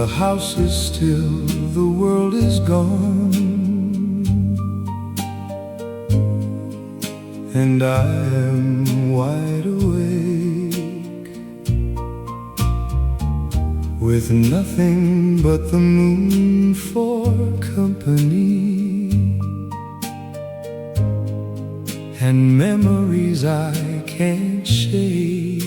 The house is still, the world is gone, and I am wide awake, with nothing but the moon for company, and memories I can't shake.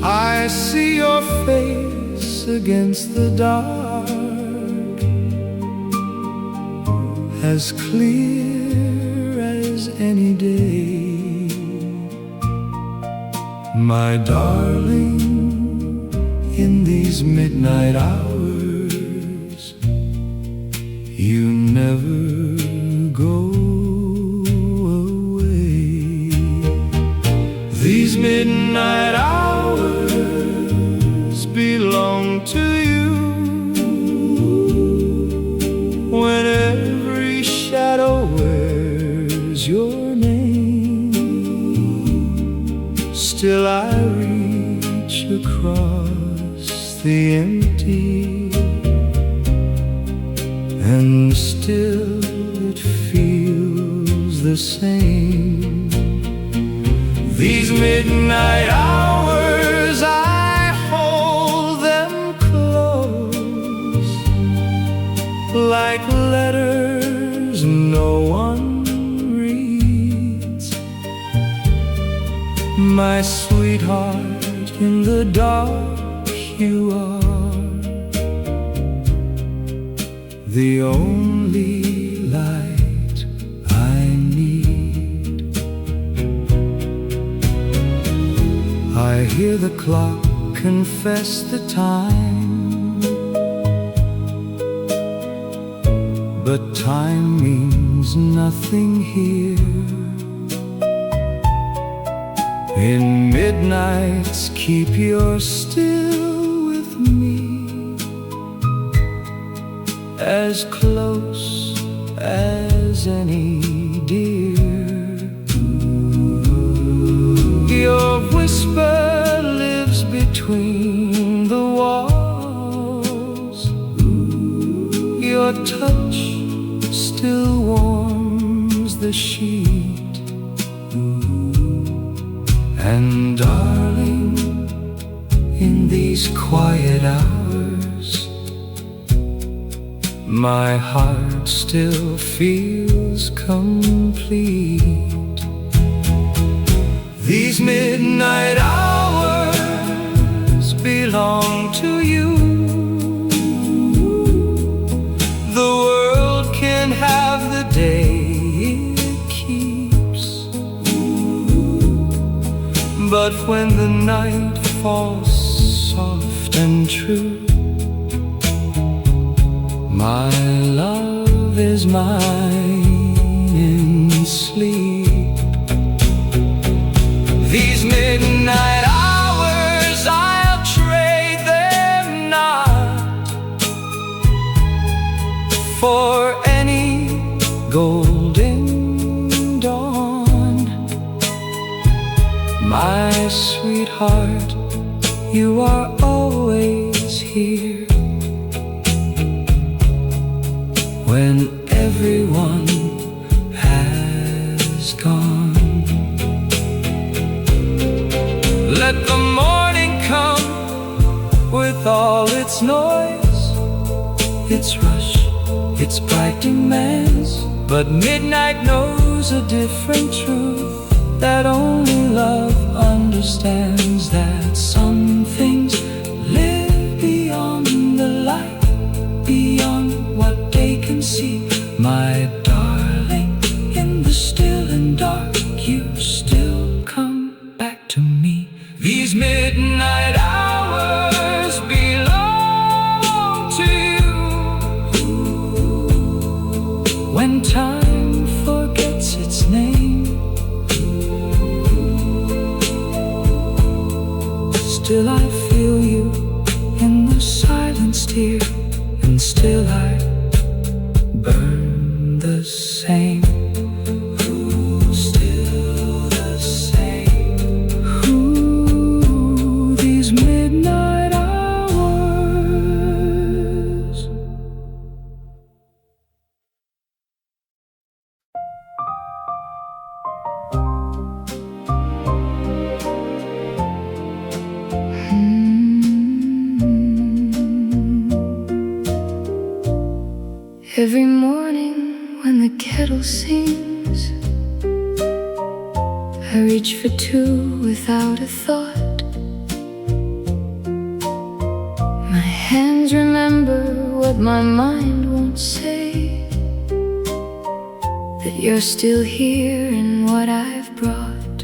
I see your face against the dark, as clear as any day. My darling, in these midnight hours, you never go away. These midnight hours belong to you, when every shadow wears your name. Still I reach across the empty, and still it feels the same. These midnight hours, I hold them close, like letters no one reads. My sweetheart, in the dark you are, the only light I need. I hear the clock confess the time, but time means nothing here. In midnights, keep your still with me, as close as any dear. Your whisper lives between the walls, your touch still warms the sheet. And darling, in these quiet hours, my heart still feels complete. These midnight hours belong to you. The world can have the day it keeps, but when the night falls soft and true, my love is mine in sleep. These midnight hours, I'll trade them not for any golden dawn. My sweetheart, you are always here, when everyone has gone. Let the morning come with all its noise, its rush, its bright demands. But midnight knows a different truth that only love understands, that some things live beyond the light, beyond what they can see. My darling, in the still and dark, you still come back to me. These midnight hours belong to you, when time forgets its name. Still I feel you in the silence, dear, and still I burn the same. Still the same. These midnight Every morning when the kettle sings, I reach for two without a thought. My hands remember what my mind won't say, that you're still here in what I've brought.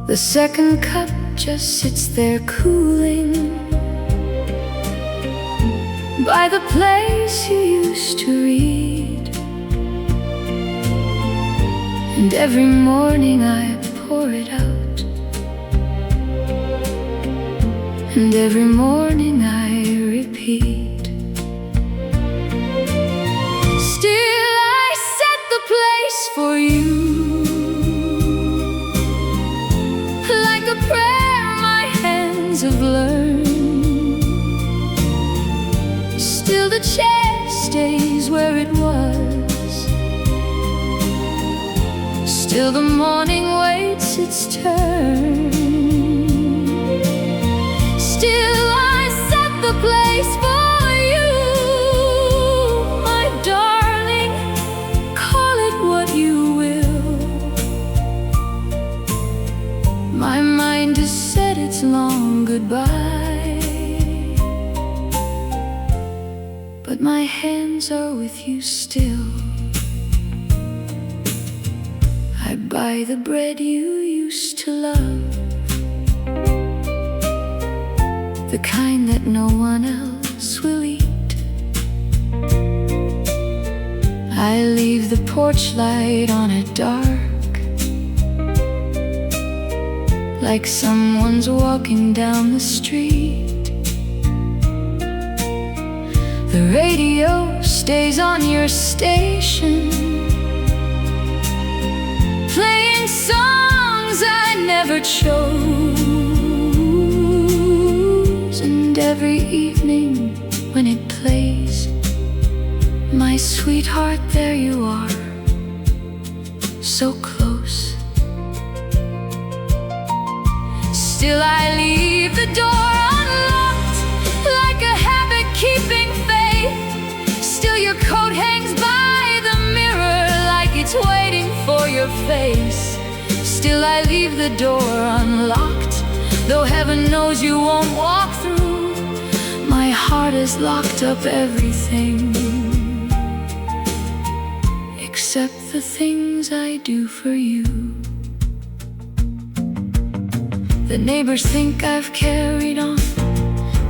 The second cup just sits there cooling by the place you used to read. And every morning I pour it out, and every morning I repeat. Still I set the place for you, like a prayer my hands have learned. Still the chair stays where it was, still the morning waits its turn. Still I set the place for you, my darling, call it what you will. My mind has said its long goodbye, but my hands are with you still. I buy the bread you used to love, the kind that no one else will eat. I leave the porch light on it dark, like someone's walking down the street. The radio stays on your station, playing songs I never chose. And every evening when it plays, my sweetheart, there you are, so close. Still I leave the door unlocked, like a habit keeping faith. Still your coat hangs by the mirror, like it's waiting for your face. Still I leave the door unlocked, though heaven knows you won't walk through. My heart has locked up everything, except the things I do for you. The neighbors think I've carried on,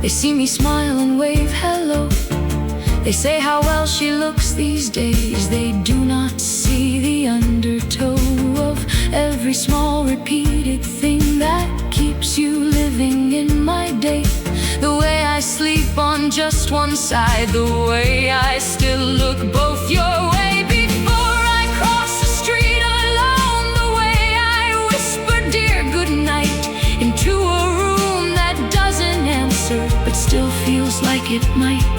they see me smile and wave hello. They say how well she looks these days. They do not see the undertow of every small repeated thing that keeps you living in my day. The way I sleep on just one side, the way I still look both your way before I cross the street alone, the way I whisper dear goodnight into a room that doesn't answer but still feels like it might.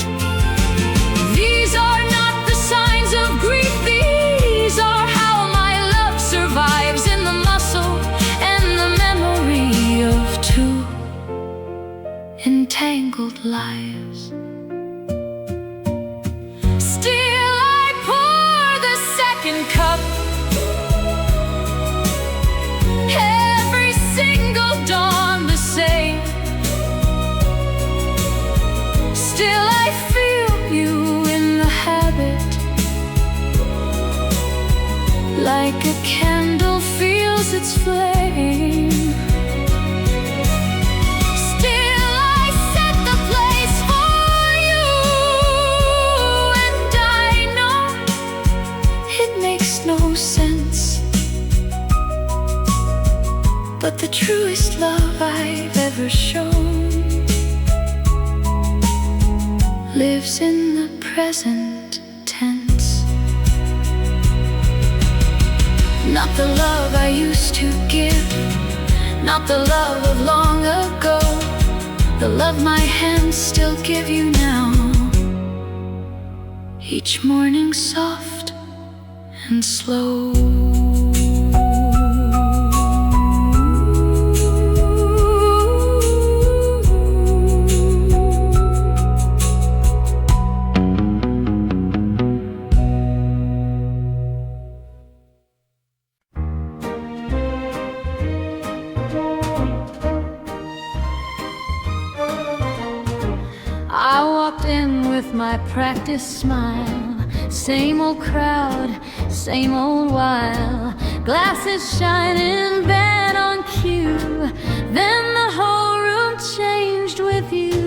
These are not the signs of grief, these are how my love survives in the muscle and the memory of two entangled lives. Still I pour the second cup, every single dawn the same. Still I feel you in the habit, like a candle feels its flame. Still I set the place for you, and I know it makes no sense, but the truest love I've ever shown lives in the present tense. Not the love I used to give, not the love of long ago, the love my hands still give you now. Each morning soft and slow. I walked in with my practice smile. Same old crowd, same old while. Glasses shining, band on cue. Then the whole room changed with you.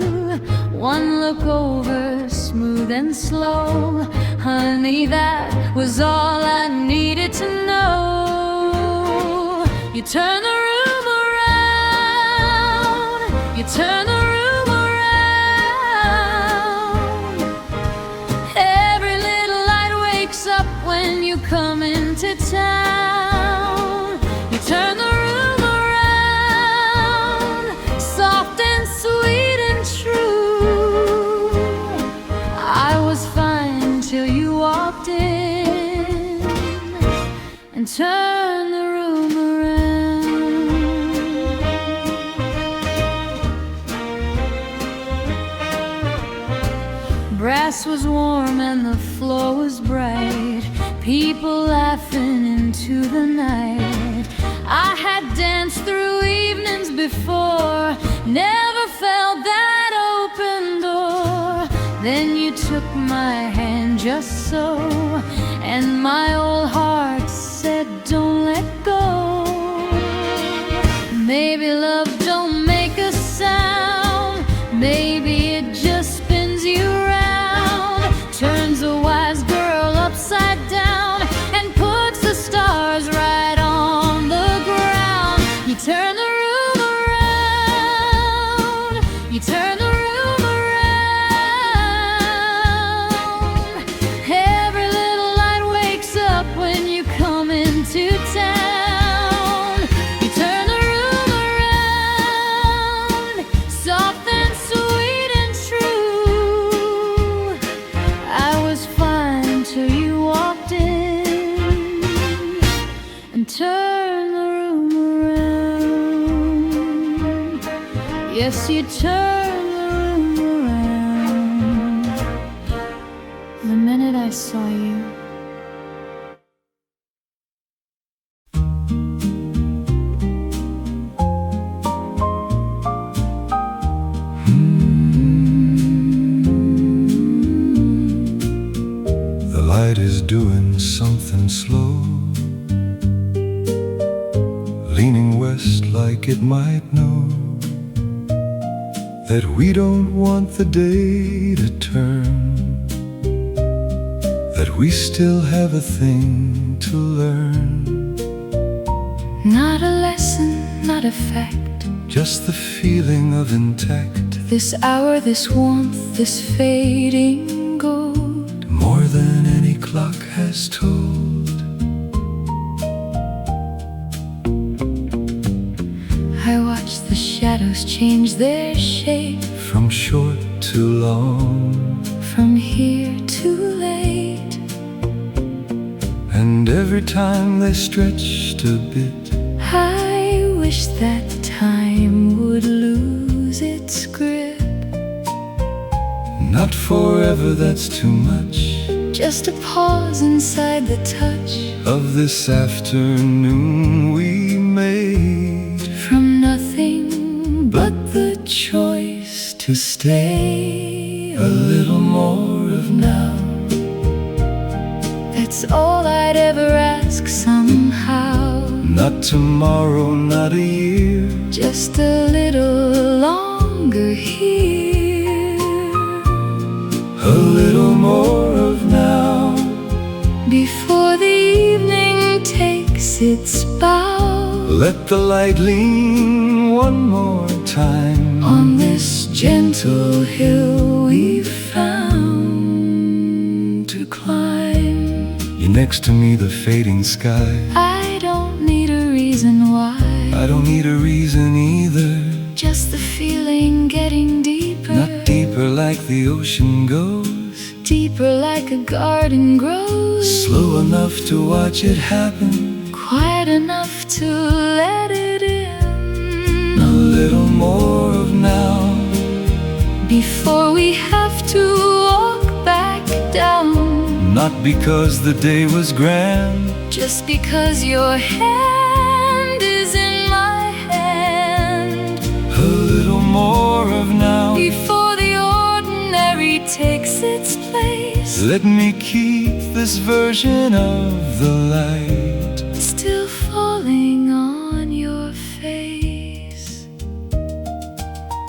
One look over, smooth and slow. Honey, that was all I needed to know. You turn the room around. You turn the room around. Every little light wakes up when you come into town. You turn the room around, soft and sweet and true. I was fine till you walked in and turned the room around. Brass was warm and the floor was bright. People laughing into the night. I had danced through evenings before, never felt that open door. Then you took my hand just so, and my old heart said, don't let go. Maybe love don't make a sound. Maybe it just spins you round, turns a wise girl upside down, and puts the stars right on the ground. You turn the room around. You turn the room around. Every little light wakes up when you come into town. You turn the room around, soft and sweet and true. I was fine till you walked in and turned the room around. Yes, you turned the room around the minute I saw you. The light is doing something slow, leaning west like it might know that we don't want the day to turn, that we still have a thing to learn. Not a lesson, not a fact, just the feeling of intact. this hour, this warmth, this fading gold. More than any clock has told. I watch the shadows change their shape, From short to long, from here to late. and every time they stretched a bit, I wish that time would lose its grip. not forever, that's too much, Just a pause inside the touch of this afternoon we made. from nothing but the choice to stay A little more of now, That's all I'd ever ask somehow. not tomorrow, not a year, Just a little longer here. a little more of now. Before the evening takes its bow Let the light lean one more time on this gentle hill we've found to climb. You're next to me, the fading sky. I don't need a reason why, I don't need a reason either, just the feeling getting deeper. not deeper like the ocean goes, Deeper like a garden grows. slow enough to watch it happen, Quiet enough to let it in. a little more of now. Before we have to walk back down, Not because the day was grand, just because your hand is in my hand. a little more of now. Before the ordinary Let me keep this version of the light still falling on your face.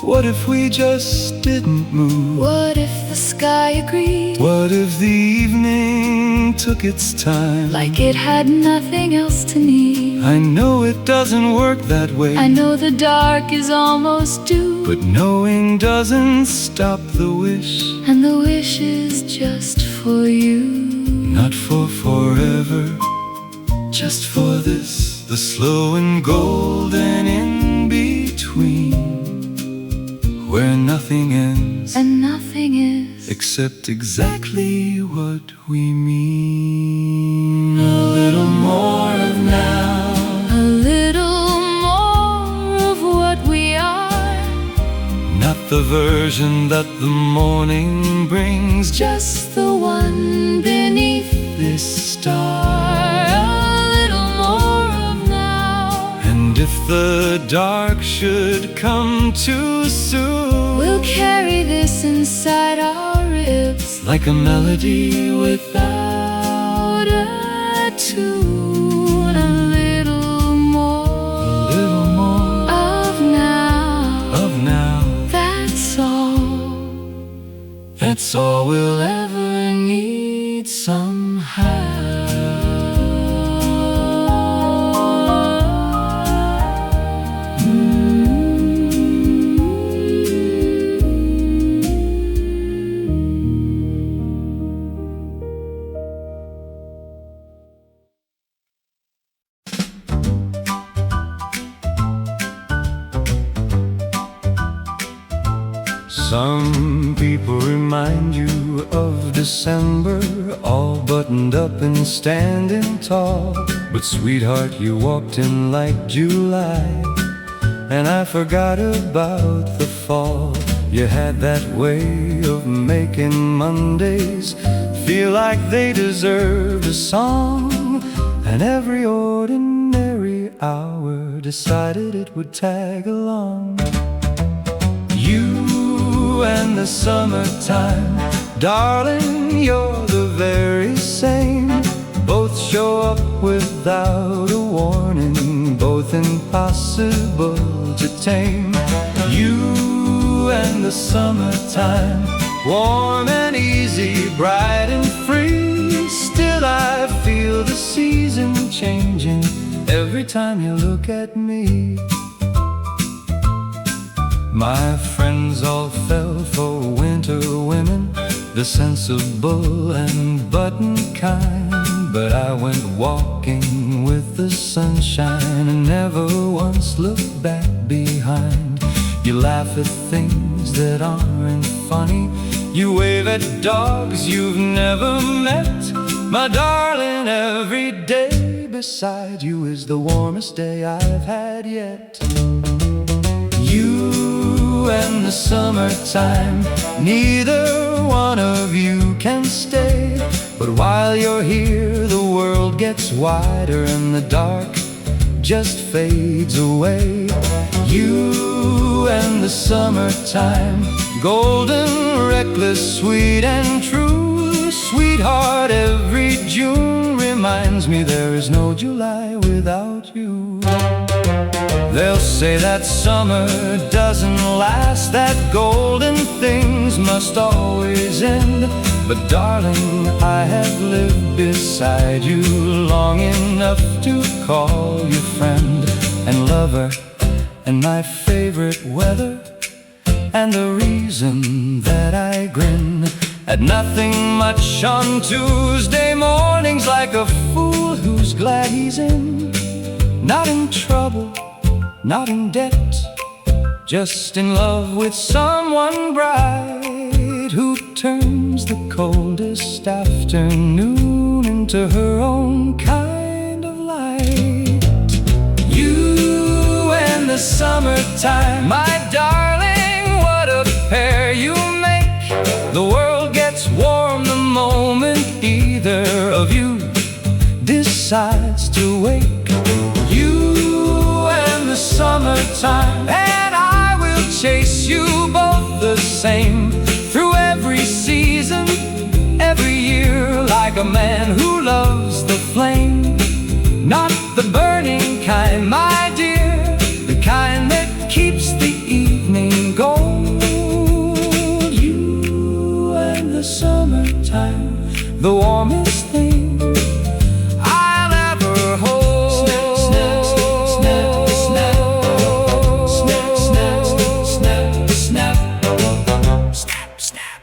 What if we just didn't move? What if the sky agreed? What if the evening took its time? Like it had nothing else to need. I know it doesn't work that way. I know the dark is almost due, but knowing doesn't stop the wish. and the wish is just for you. Not for forever, just for this, the slow and golden in between, where nothing ends And nothing is except exactly what we mean. A little more of now, a little more of what we are. not the version that the morning brings, Just the one beneath this star. a little more of now. And if the dark should come too soon, We'll carry this inside our ribs like a melody without a tune. A little more of now. That's all. That's all we'll ever need somehow. Some people remind you of December, all buttoned up and standing tall. But sweetheart, you walked in like July, and I forgot about the fall. You had that way of making Mondays feel like they deserved a song, and every ordinary hour decided it would tag along. You and the summertime, darling, you're the very same. Both show up without a warning, both impossible to tame. You and the summertime, warm and easy, bright and free. Still I feel the season changing every time you look at me. My friends all fell for winter women, the sensible and button kind. But I went walking with the sunshine and never once looked back behind. You laugh at things that aren't funny, you wave at dogs you've never met. My darling, every day beside you is the warmest day I've had yet. You and the summertime, neither one of you can stay. But while you're here, the world gets wider and the dark just fades away. You and the summertime, golden, reckless, sweet and true. Sweetheart, every June reminds me there is no July without you. They'll say that summer doesn't last, that golden things must always end. But darling, I have lived beside you long enough to call you friend and lover, and my favorite weather, and the reason that I grin at nothing much on Tuesday mornings, like a fool who's glad he's in, not in trouble, not in debt, just in love with someone bright, who turns the coldest afternoon into her own kind of light. You and the summertime, my darling, what a pair you make. The world gets warm the moment either of you decides to wake. You and the summertime, and I will chase you both the same through every season, every year. like a man who loves the flame, not the burning kind, my dear, the kind that keeps the evening gold. You and the summertime, the warmest thing I'll ever hold. Snap, snap, snap, snap, snap, snap, snap, snap, snap, snap.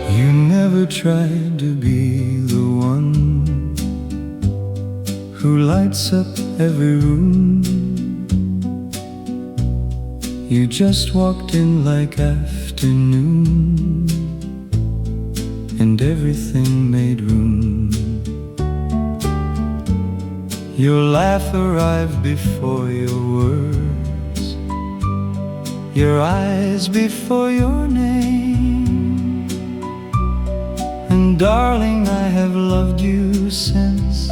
You never tried to be the one who lights up every room. You just walked in like afternoon, and everything made room. Your laugh arrived before your words, your eyes before your name. And darling, I have loved you since,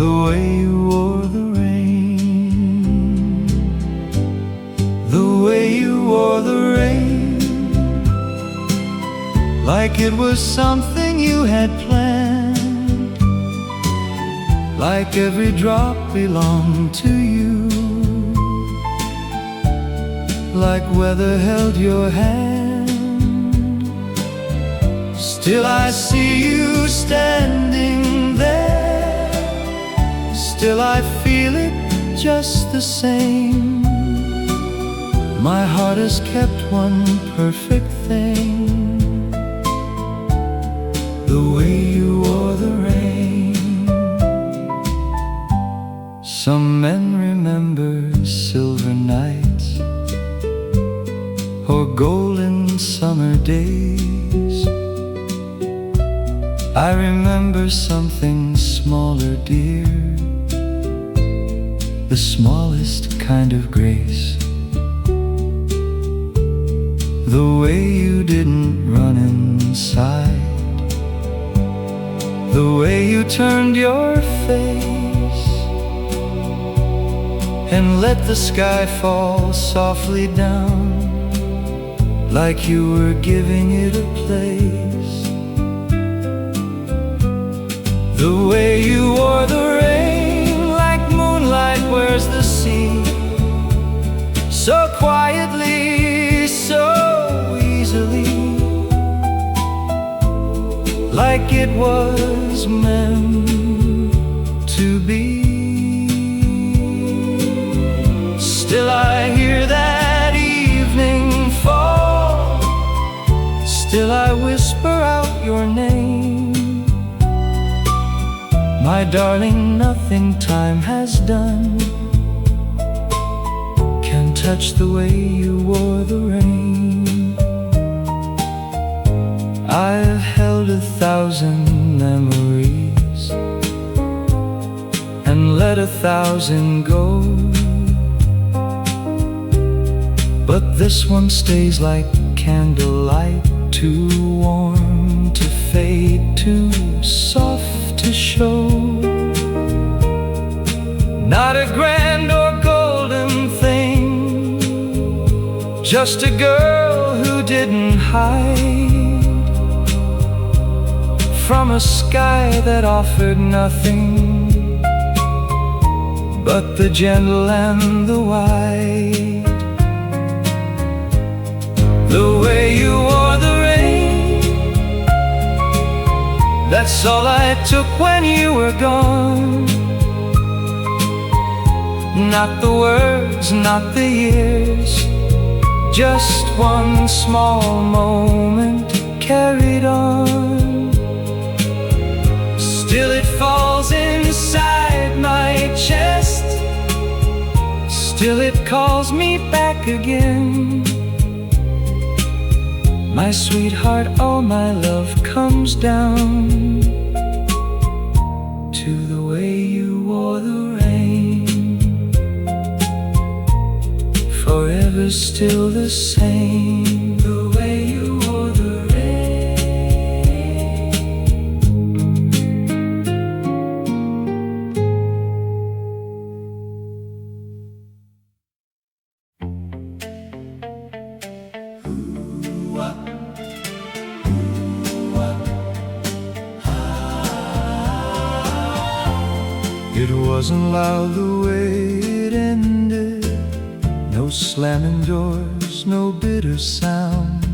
the way you wore the rain, the way you wore the rain, like it was something you had planned, like every drop belonged to you, like weather held your hand. Still I see you standing there, still I feel it just the same. My heart has kept one perfect thing, the way you wore the rain. Some men remember silver nights or golden summer days. I remember something smaller, dear, the smallest kind of grace. The way you didn't run inside, the way you turned your face and let the sky fall softly down, like you were giving it a place. The way you wore the rain, like moonlight wears the sea, so quietly, so easily, like it was meant to be. Still I hear that evening fall, still I whisper out your name. My darling, nothing time has done can touch the way you wore the rain. I've held 1,000 memories and let 1,000 go, but this one stays like candlelight, too warm to fade, too soft to show. Not a grand or golden thing, just a girl who didn't hide from a sky that offered nothing but the gentle and the wide. The way you wore the rain, that's all I took when you were gone. Not the words, not the years, just one small moment carried on. Still it falls inside my chest, still it calls me back again. My sweetheart, all my love comes down to the way you wore the rain, forever still the same, the way you wore the rain. It wasn't loud the way it ended, no slamming doors, no bitter sound.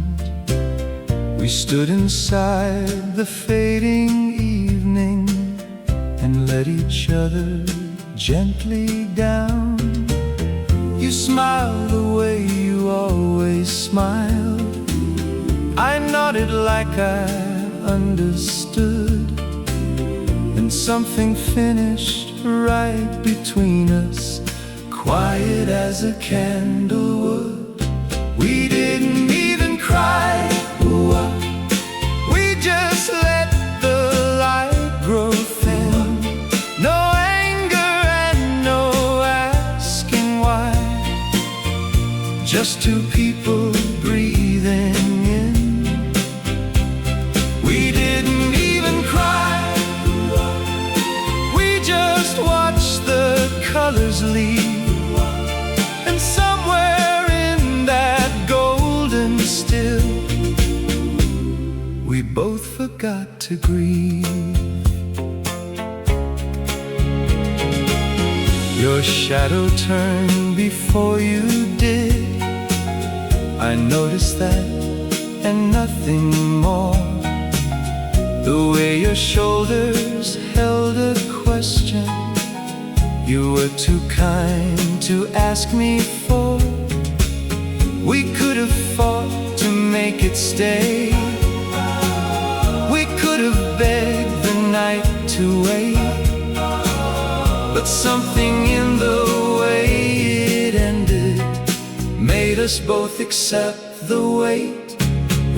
We stood inside the fading evening and let each other gently down. You smiled the way you always smiled. I nodded like I understood, and something finished right between us, quiet as a candle would. We didn't even cry, we just let the light grow thin. No anger and no asking why, just two people breathing in. We didn't even cry, we just watched the colors leave, and somewhere in that golden still, we both forgot to grieve. Your shadow turned before you did. I noticed that and nothing more. The way your shoulders held a question you were too kind to ask me for. We could have fought to make it stay. We could have begged the night to wait, but something in the way it ended made us both accept the wait.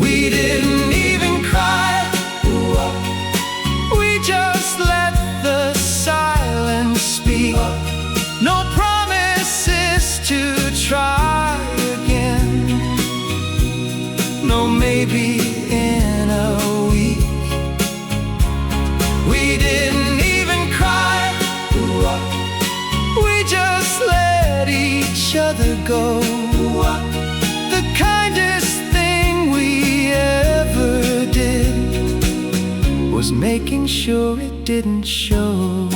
We didn't even cry, we just let the silence speak. No promises to try again, no maybe in a week. We didn't even cry, we just let each other go. The kindest thing we ever did was making sure it didn't show.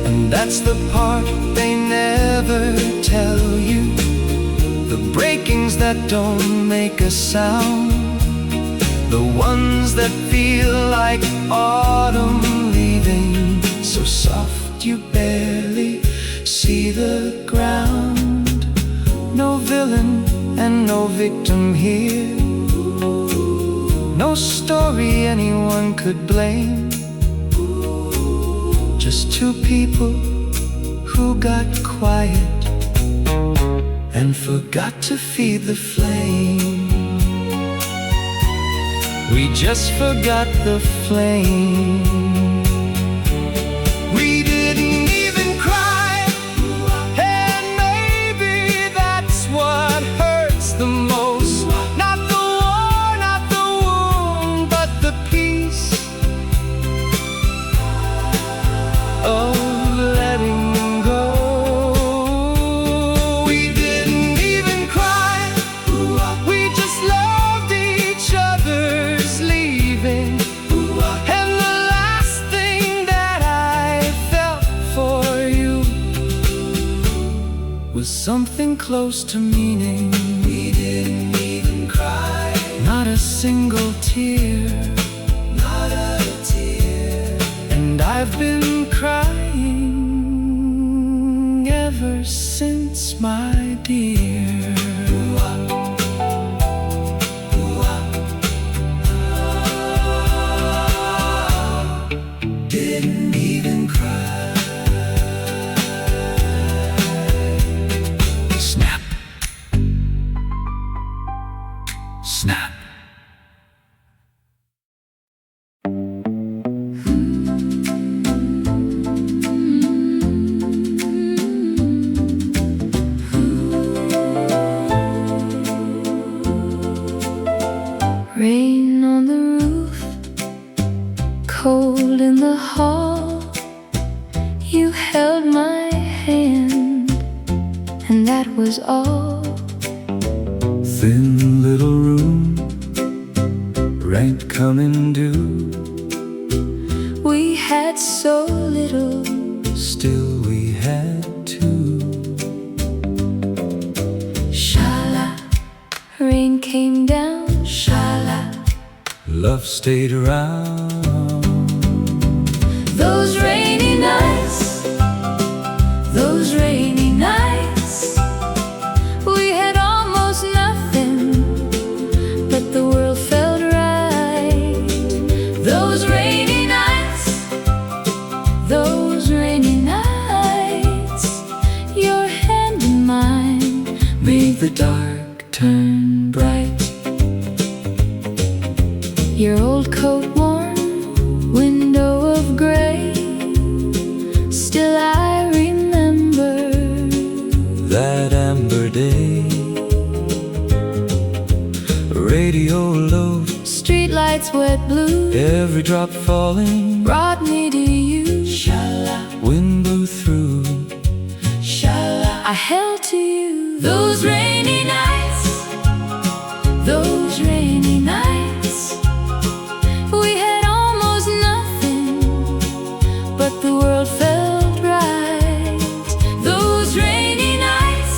And that's the part they never tell you, the breakings that don't make a sound, the ones that feel like autumn leaving, so soft you barely see the ground. No villain and no victim here, no story anyone could blame, just two people who got quiet and forgot to feed the flame. We just forgot the flame. We didn't even cry, and maybe that's what hurts the most. Not the war, not the wound, but the peace of letting go. We didn't even cry, we just loved each other's leaving. And the last thing that I felt for you was something close to meaning. We didn't even cry, not a single tear, not a tear. And I've been crying ever since, my dear. Didn't even cry. Snap, snap. Rain on the roof, cold in the hall. You held my hand, and that was all. Thin little room, rent coming due. had so little, still we had to. Shala, rain came down, shala, love stayed around. Those rainy nights, those rainy nights, we had almost nothing, but the world felt right. Those rainy nights, those rainy nights, your hand in mine made the dark turn bright. Your old coat worn, window of gray, still I remember that amber day. Radio low, streetlights wet blue, every drop falling brought me to you. Shala, wind blew through. shala, I held to you. Those rainy nights, those rainy nights, we had almost nothing, but the world felt right. Those rainy nights,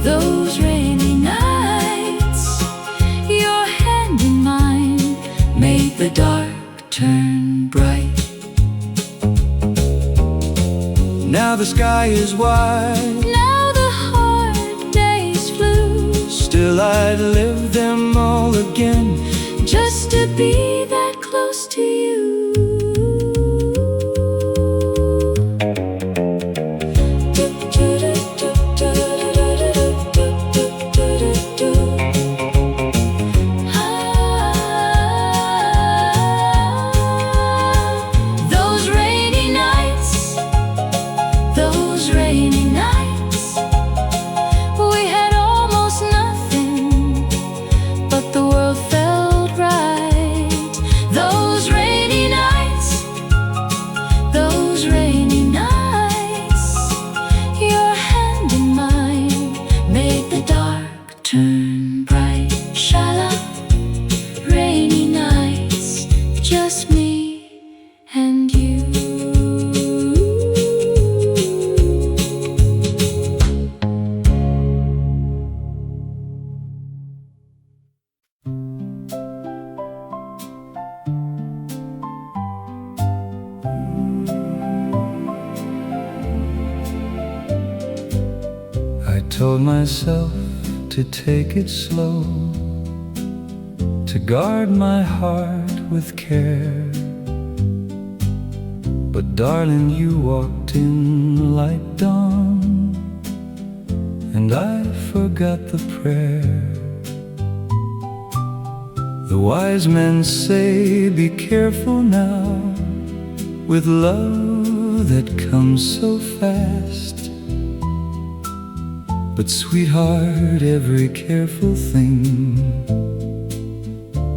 those rainy nights, your hand in mine made the dark turn bright. Now the sky is wide, Now the hard days flew, still I'd live them all again, just to be that close to you. Those rainy nights, those rainy nights, we had almost nothing, but the world felt right. Those rainy nights, those rainy nights, your hand in mine made the dark turn bright. Shala, rainy nights, just me and you. I told myself to take it slow, to guard my heart with care. But darling, you walked in like dawn, and I forgot the prayer. The wise men say, be careful now with love that comes so fast. But sweetheart, every careful thing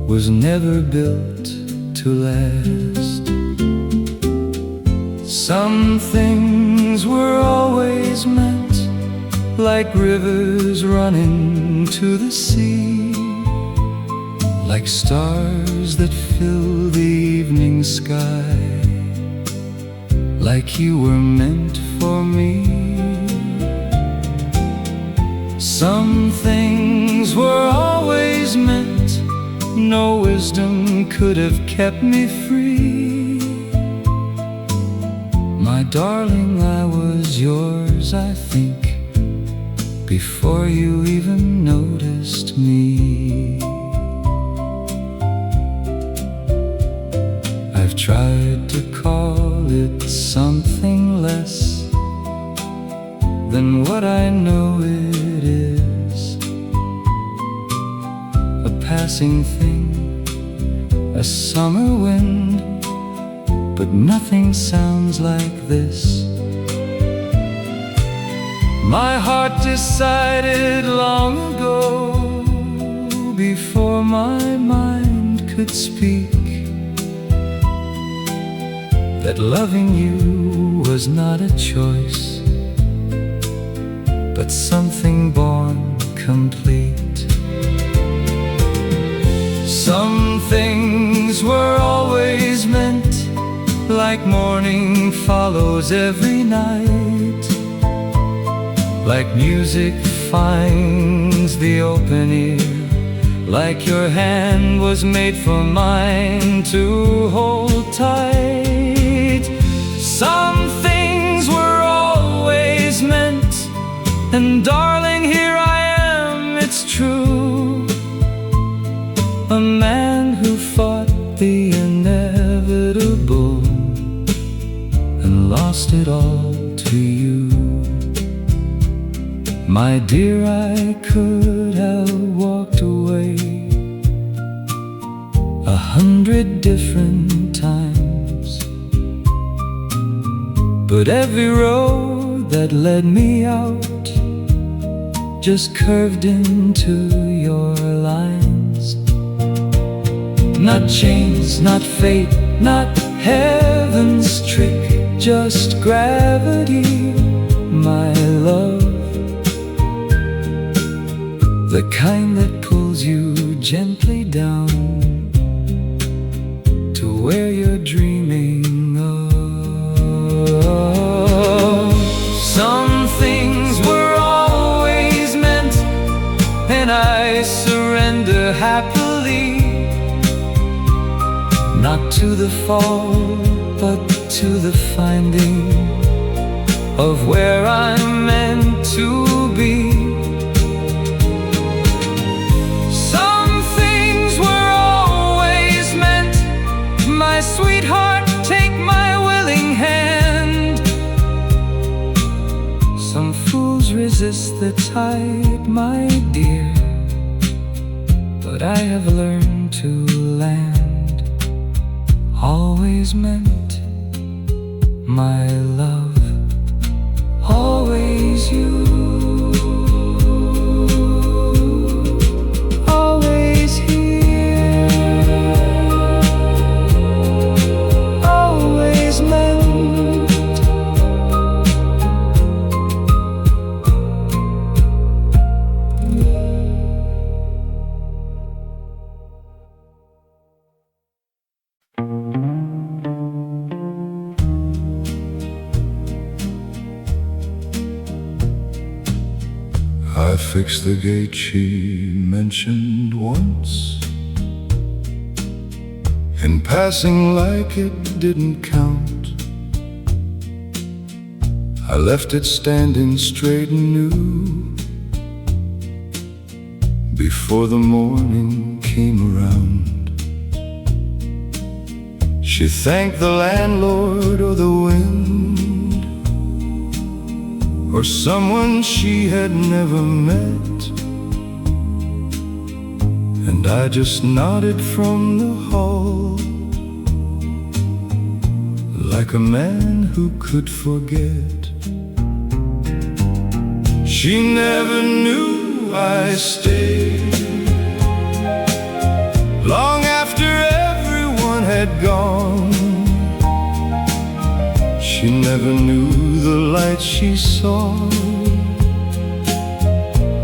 was never built to last. Some things were always meant, like rivers running to the sea, like stars that fill the evening sky, like you were meant for me. Some things were always meant, no wisdom could have kept me free. My darling, I was yours, I think, before you even noticed me. I've tried to call it something less than what I know it is. A passing thing, a summer wind, but nothing sounds like this. My heart decided long ago, before my mind could speak, that loving you was not a choice, but something born complete. Some things were always meant, like morning follows every night, like music finds the open ear, like your hand was made for mine to hold tight. Some things were always meant, and darling, here I am, it's true. A man who fought the inevitable and lost it all to you. My dear, I could have walked away 100 different times, but every road that led me out just curved into your lines. Not chains, not fate, not heaven's trick, just gravity, my love. The kind that pulls you gently down to where you're dreaming of. Some things were always meant, and I surrender happily, not to the fall, but to the finding of where I'm meant to be. Sweetheart, take my willing hand. Some fools resist the tide, my dear, but I have learned to land. Always meant, my love, always you. I fixed the gate she mentioned once, in passing like it didn't count. I left it standing straight and new before the morning came around. She thanked the landlord or the wind, or someone she had never met, and I just nodded from the hall, like a man who could forget. She never knew I stayed long after everyone had gone. She never knew the light she saw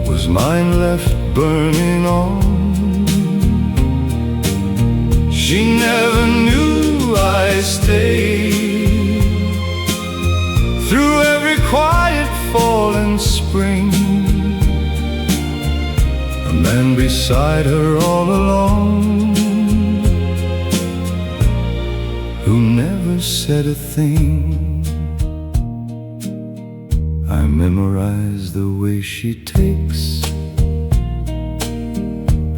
was mine left burning on. She never knew I stayed through every quiet fall and spring, a man beside her all along, who never said a thing. I memorized the way she takes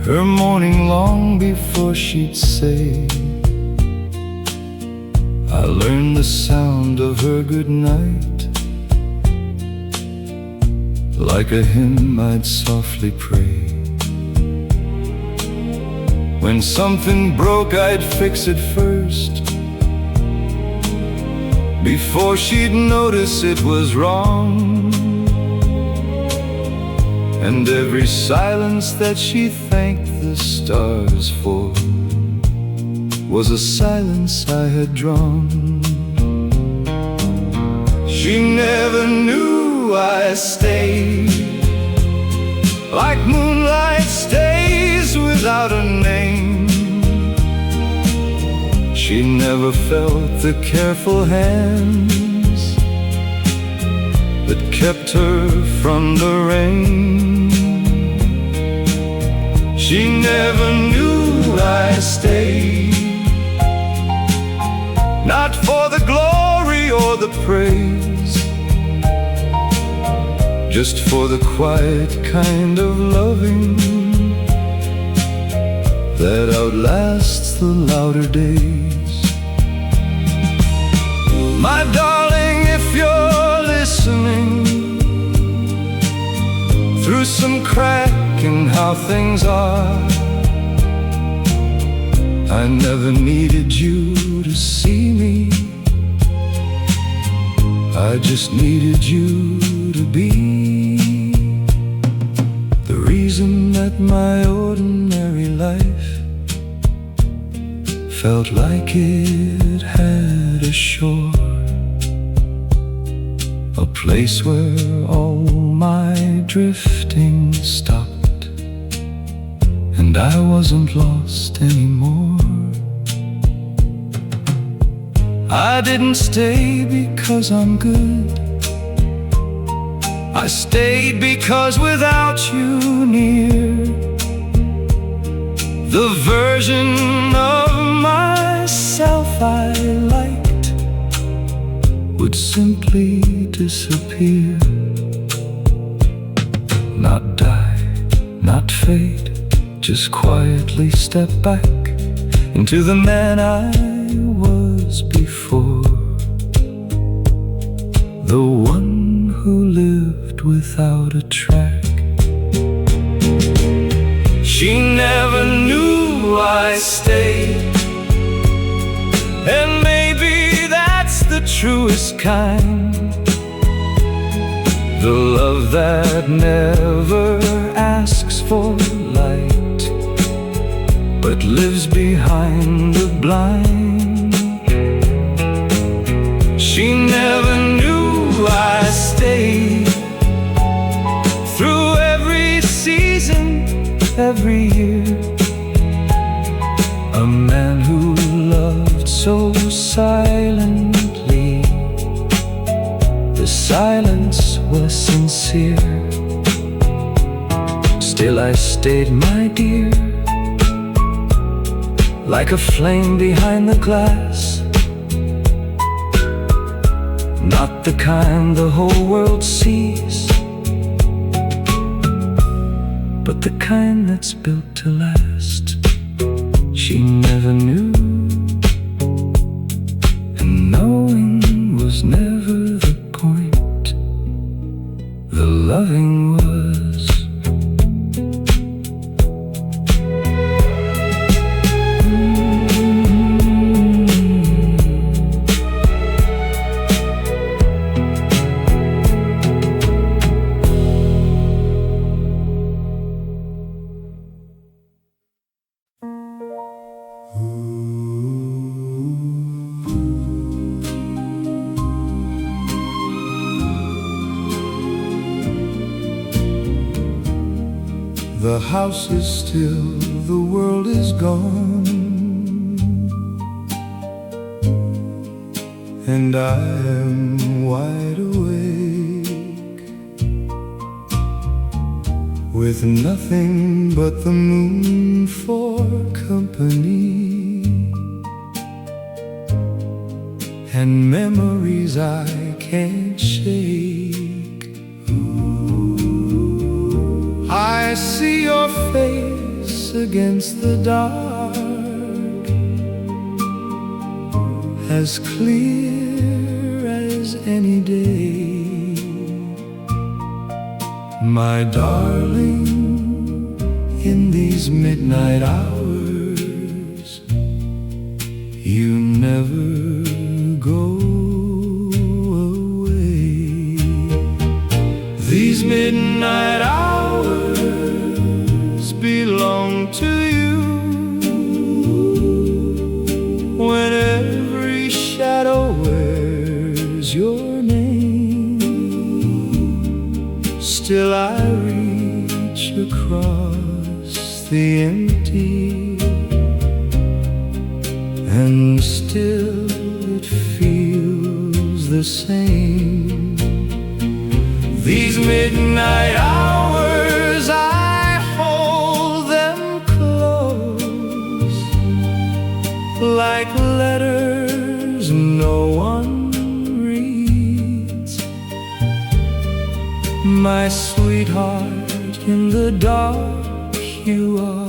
her morning long before she'd say. I learned the sound of her goodnight, like a hymn I'd softly pray. When something broke, I'd fix it first, before she'd notice it was wrong. And every silence that she thanked the stars for was a silence I had drawn. She never knew I stayed like moonlight stays without a name. She never felt the careful hands that kept her from the rain. She never knew I stayed, not for the glory or the praise, just for the quiet kind of loving that outlasts the louder days. My darling, if you're listening, through some crack in how things are, I never needed you to see me, I just needed you to be the reason that my ordinary life felt like it had a shore, a place where all my drifting stopped, and I wasn't lost anymore. I didn't stay because I'm good, I stayed because without you near, the version of myself I liked would simply disappear. Not die, not fade, just quietly step back into the man I was before, the one who lived without a track. She never knew I stayed, and maybe that's the truest kind, the love that never asks for light, but lives behind the blind. She never knew I stayed, through every season, every year, a man who loved so silently, the silence was sincere. Still I stayed, my dear, like a flame behind the glass, not the kind the whole world sees, but the kind that's built to last. She never knew, and knowing was never the point. The loving was. The house is still, the world is gone, and I am wide awake, with nothing but the moon for company, and memories I can't shake. I see your face against the dark, as clear as any day. My darling, in these midnight hours, you never go away. These midnight hours belong to you, when every shadow wears your name. Still I reach across the empty same. These midnight hours, I hold them close, like letters no one reads. My sweetheart, in the dark you are,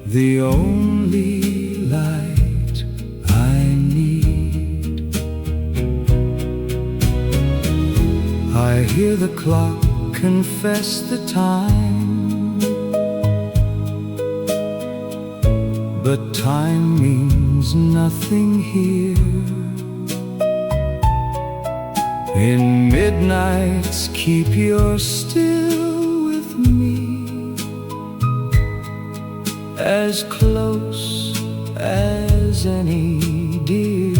the only light I need. I hear the clock confess the time, but time means nothing here. In midnights, keep your still with me, as close as any dear.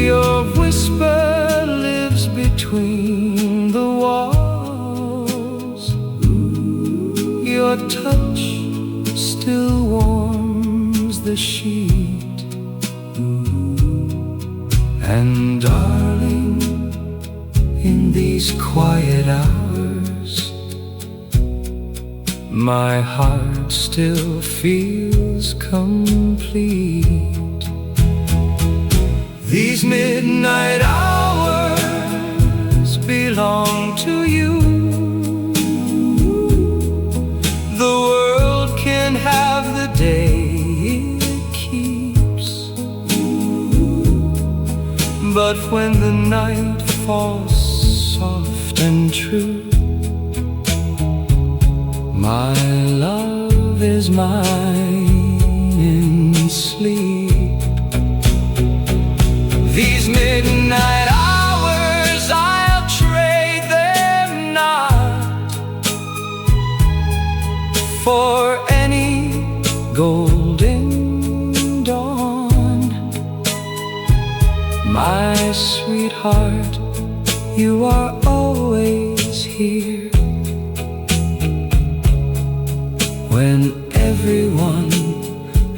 Your whisper lives between the walls, your touch still warms the sheet. And darling, in these quiet hours, my heart still feels complete. These midnight hours belong to you. The world can have the day it keeps, but when the night falls soft and true, my love is mine in sleep. These midnight hours, I'll trade them not for any golden dawn. My sweetheart, you are always here when everyone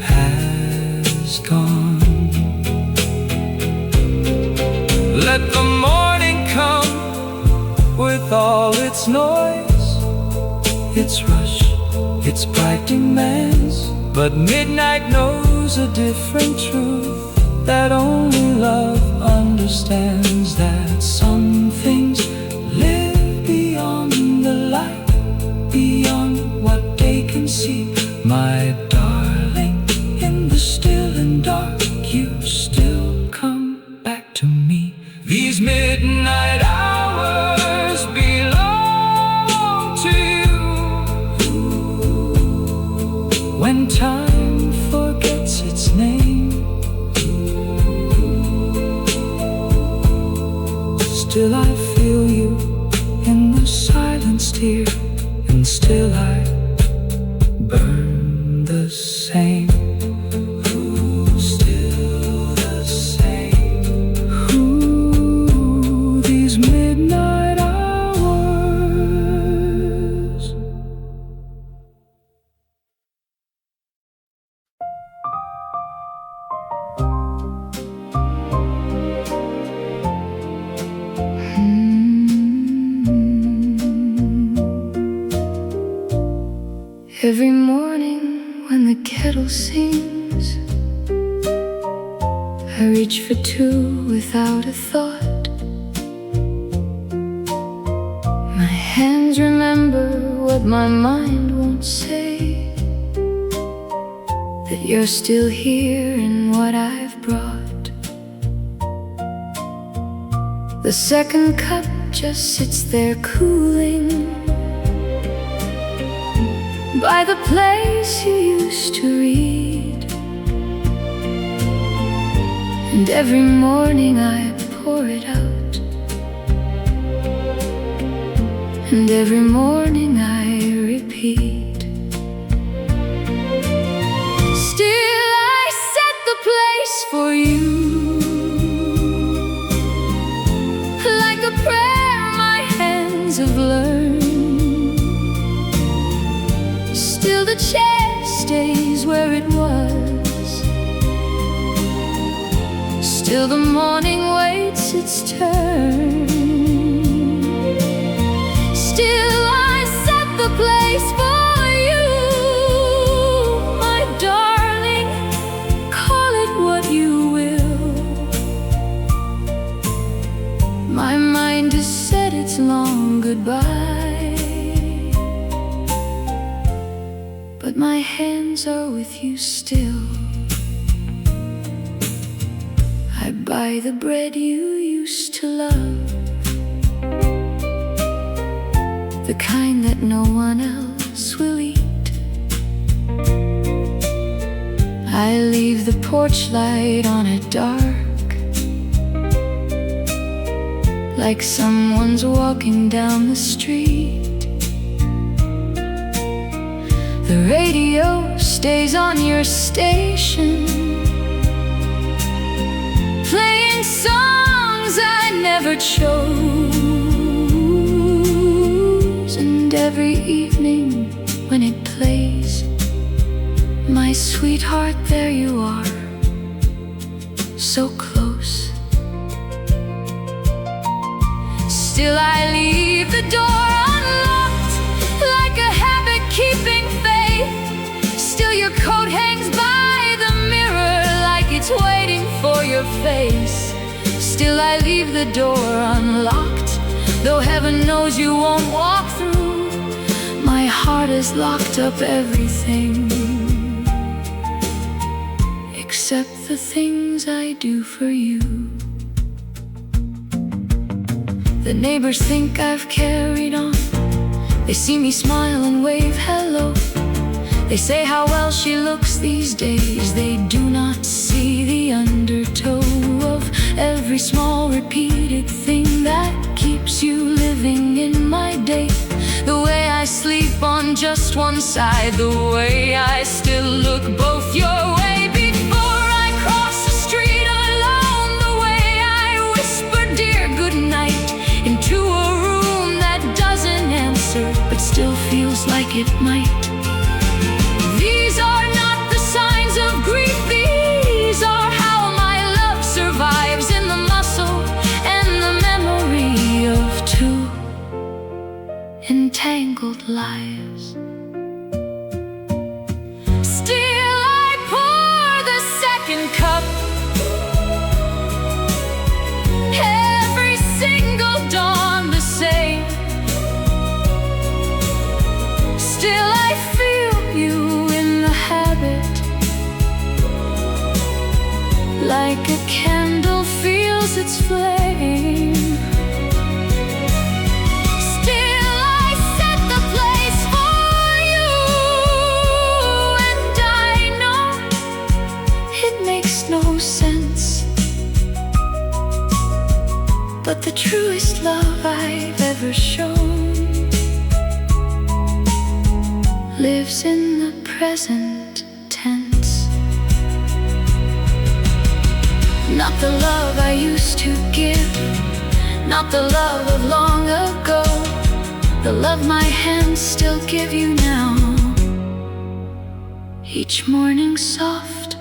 has gone. Let the morning come with all its noise, its rush, its bright demands, but midnight knows a different truth that only love understands, that some things live beyond the light, beyond what they can see. My darling, in the still and dark, you still come back to me. These midnight hours belong to you. When time forgets its name, still I feel you in the silence, dear, and still I burn the same. Still the same. These midnight hours. Every morning when the kettle sings, I reach for two without a thought. My hands remember what my mind won't say, that you're still here in what I've brought. The second cup just sits there cooling by the place you used to read. And every morning I pour it out, and every morning I repeat. Still I set the place for you, like a prayer my hands have learned. Still the chair stays where it was, Still the morning waits its turn. Still I set the place for you, my darling, call it what you will. My mind has said its long goodbye, but my hands are with you still. I buy the bread you used to love, the kind that no one else will eat. I leave the porch light on it dark, like someone's walking down the street. The radio stays on your station, playing songs I never chose. And every evening when it plays, my sweetheart, there you are, so close. Still I leave the door unlocked, like a habit keeping faith. Still your coat hangs by the mirror, like it's waiting for your face. Still I leave the door unlocked, though heaven knows you won't walk through. My heart has locked up everything, except the things I do for you. The neighbors think I've carried on. They see me smile and wave hello. They say how well she looks these days. They do not see the undertow of every small repeated thing that keeps you living in my day. The way I sleep on just one side, the way I still look both your way before I cross the street alone, the way I whisper dear goodnight into a room that doesn't answer but still feels like it might. These are not the signs of grief, these are how my love survives in the muscle and the memory of two entangled lives. Still I pour the second cup, every single dawn the same. Still I feel you in the habit, like a candle feels its flame. Still I set the place for you, and I know it makes no sense, but the truest love I've ever shown lives in the present tense. Not the love I used to give, not the love of long ago, the love my hands still give you now, each morning soft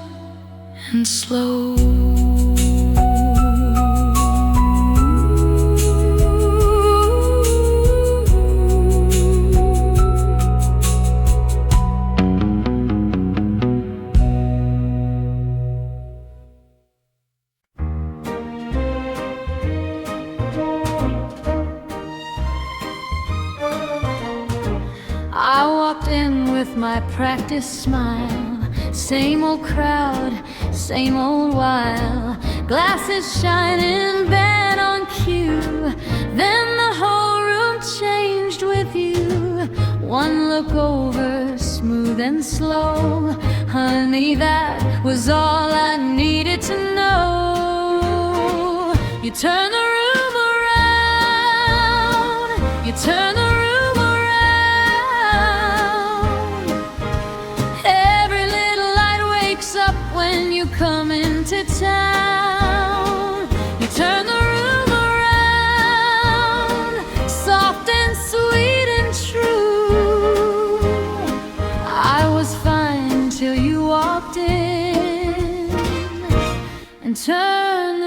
and slow. I walked in with my practiced smile, same old crowd, same old while, glasses shining, band on cue. Then the whole room changed with you. One look over, smooth and slow, honey, that was all I needed to know. You turn the room around, you turn the room around. Every little light wakes up when you come into town. You turn the room around, soft and sweet and true. I was fine till you walked in and turned the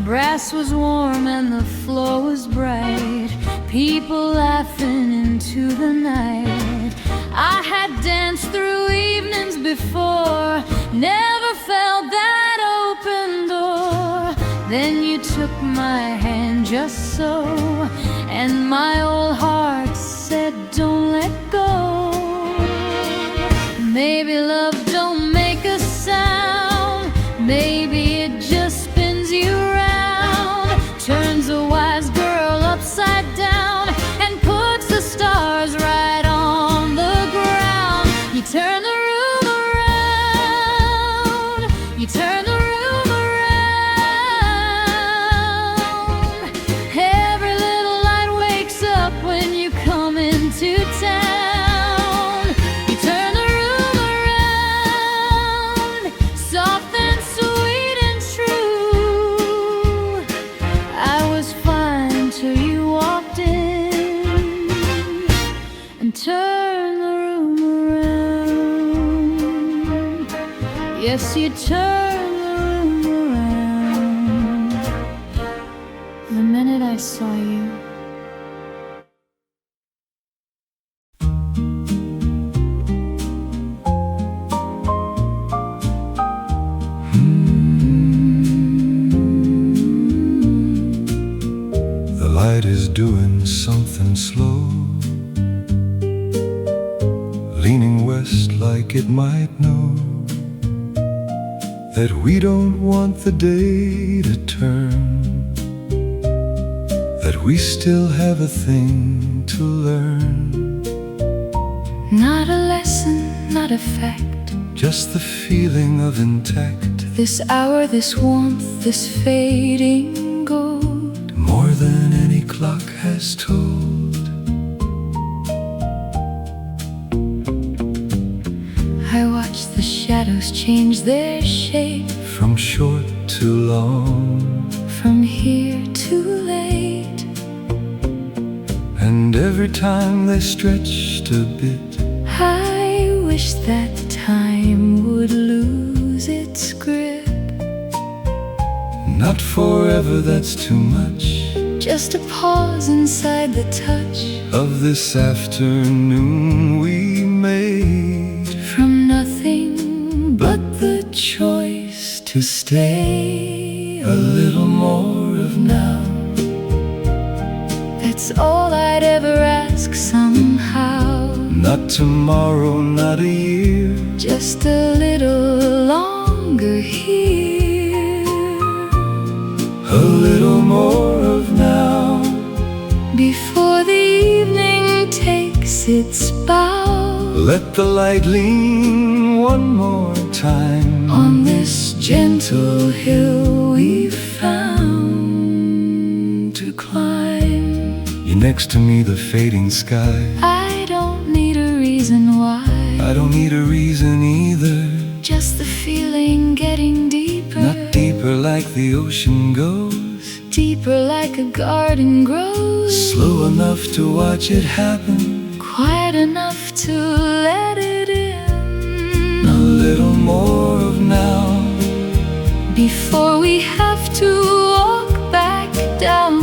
brass was warm and the floor was bright, people laughing into the night. I had danced through evenings before, never felt that open door. Then you took my hand just so, and my old heart said don't let go. Maybe love don't make a sound, maybe it just spins you round, turns a wise girl upside down and puts the stars right on the ground. You turn the room around, you turn the room around. Every little light wakes up when you come into town. You turn the room around, soft and sweet and true. I was fine till you walked in and turned the room around. Yes, you turned the room around the minute I saw you. The light is doing something slow, leaning west like it might know that we don't want the day to turn, that we still have a thing to learn. Not a lesson, not a fact, Just the feeling of intact, this hour, this warmth, this fading gold. more than any clock has told. I watch the shadows change their shape, From short to long, from here to late. and every time they stretched a bit, I wish that time would lose its grip. not forever, that's too much, Just a pause inside the touch of this afternoon we made. from nothing but the choice to stay A little more of now, That's all I'd ever ask somehow. not tomorrow, not a year, Just a little longer here, a little more of now. before the evening takes its bow. Let the light lean one more time On this gentle hill we found to climb. You're next to me, the fading sky. I don't need a reason why, I don't need a reason either, just the feeling getting deeper. not deeper like the ocean goes, Deeper like a garden grows. slow enough to watch it happen, Quiet enough to let it in. a little more of now, Before we have to walk back down.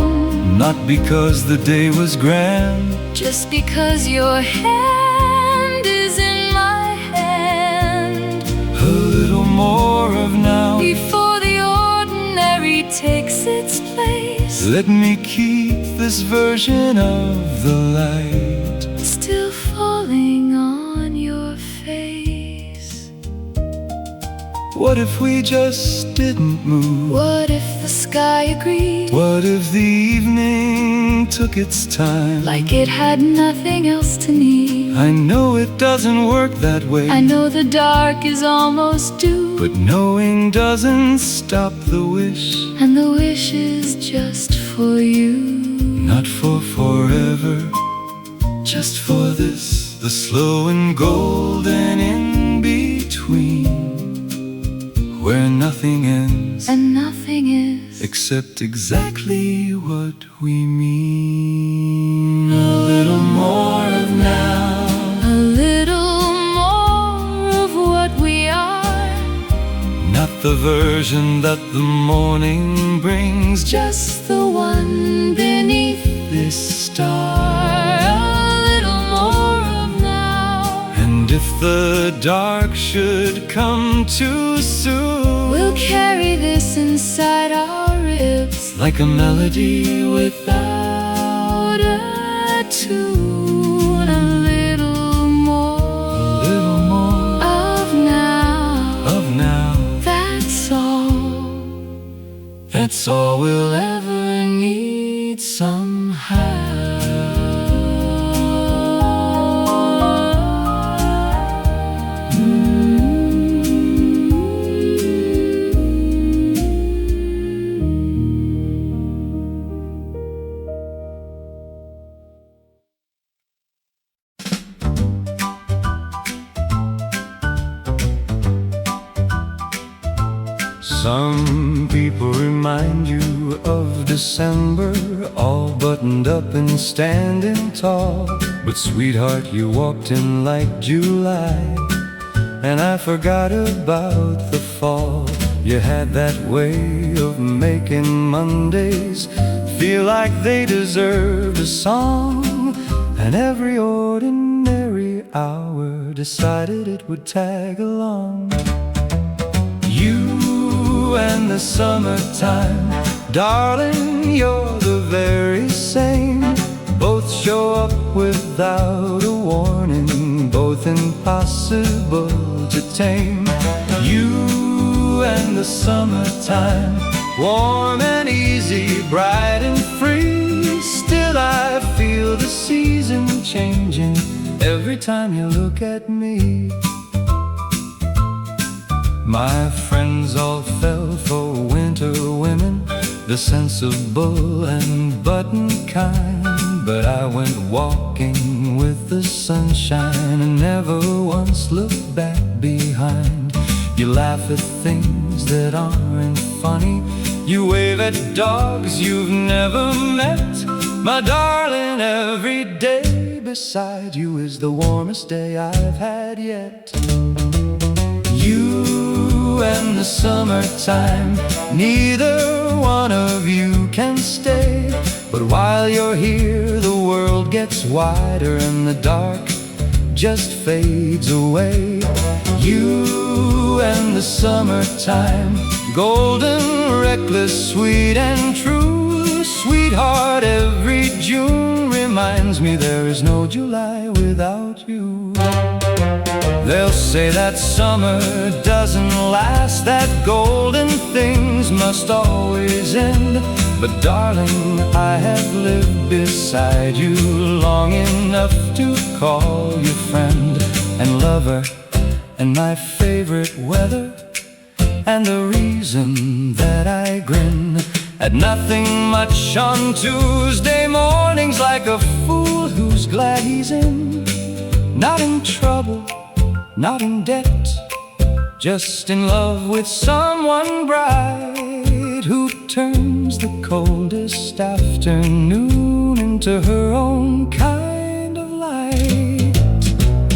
not because the day was grand, Just because your hand is in my hand. a little more of now. Before the ordinary takes its place. Let me keep this version of the light, Still falling on your face. What if we just didn't move? What if the sky agreed? What if the evening took its time? Like it had nothing else to need. I know it doesn't work that way, I know the dark is almost due, but knowing doesn't stop the wish, and the wish is just for you. not for forever, just for this, the slow and golden in between, where nothing ends And nothing is except exactly what we mean. A little more of now, a little more of what we are. not the version version that the morning brings, just the one beneath this star, a little more of now. And if the dark should come too soon, we'll carry this inside our ribs, like a melody without a tune. A little more of now. That's all we'll ever need somehow. Some people remind you of December, all buttoned up and standing tall. But sweetheart, you walked in like July, and I forgot about the fall. You had that way of making Mondays feel like they deserved a song, and every ordinary hour decided it would tag along. You and the summertime, darling, you're the very same. Both show up without a warning, both impossible to tame. You and the summertime, warm and easy, bright and free. Still I feel the season changing every time you look at me. My friends all fell for winter women, the sensible and button kind. But I went walking with the sunshine and never once looked back behind. You laugh at things that aren't funny, you wave at dogs you've never met. My darling, every day beside you is the warmest day I've had yet. You and the summertime, neither one of you can stay. But while you're here, the world gets wider and the dark just fades away. You and the summertime, golden, reckless, sweet and true. Sweetheart, every June reminds me there is no July without you. They'll say that summer doesn't last, that golden things must always end. But darling, I have lived beside you long enough to call you friend and lover, and my favorite weather, and the reason that I grin at nothing much on Tuesday mornings, like a fool who's glad he's in, not in trouble, not in debt, just in love with someone bright, who turns the coldest afternoon into her own kind of light.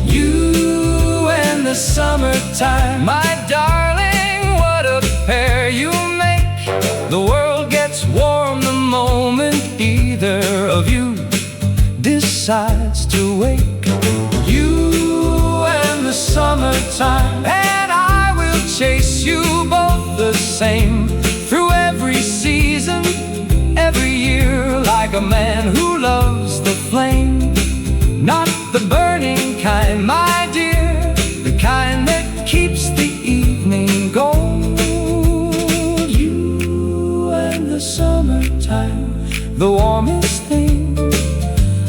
You and the summertime, my darling, what a pair you make. The world gets warm the moment either of you decides to wake. The summertime, and I will chase you both the same through every season, every year, like a man who loves the flame. Not the burning kind, my dear, the kind that keeps the evening gold. You and the summertime, the warmest thing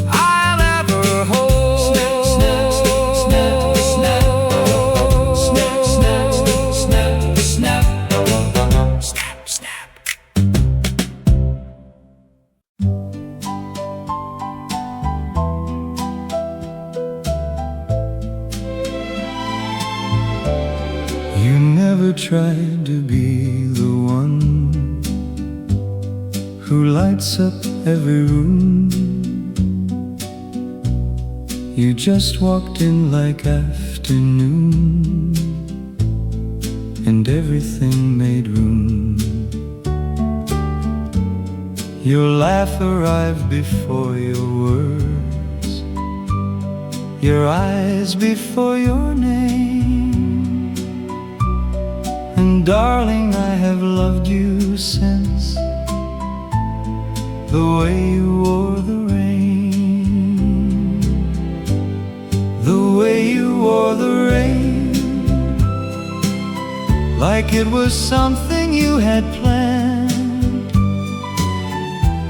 I'll ever hold. Tried to be the one who lights up every room. You just walked in like afternoon, and everything made room. Your laugh arrived before your words, your eyes before your name. And darling, I have loved you since, the way you wore the rain, the way you wore the rain, like it was something you had planned,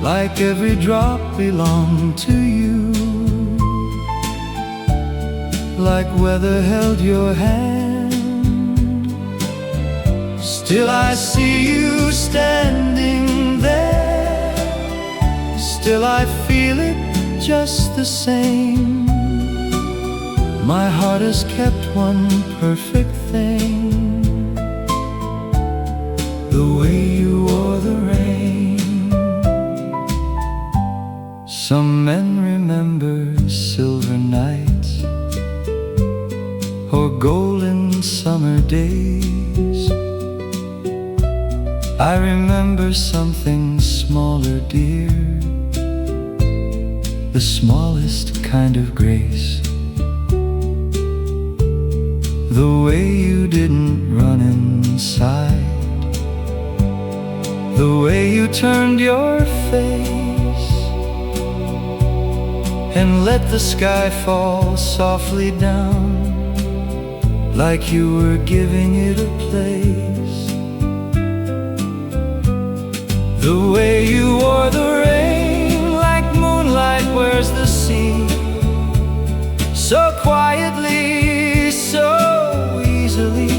like every drop belonged to you, like weather held your hand. Still I see you standing there, still I feel it just the same. My heart has kept one perfect thing, the way you wore the rain. Some men remember silver nights or golden summer days. I remember something smaller, dear, the smallest kind of grace. The way you didn't run inside, the way you turned your face and let the sky fall softly down, like you were giving it a place. The way you wore the rain, like moonlight wears the sea, so quietly, so easily,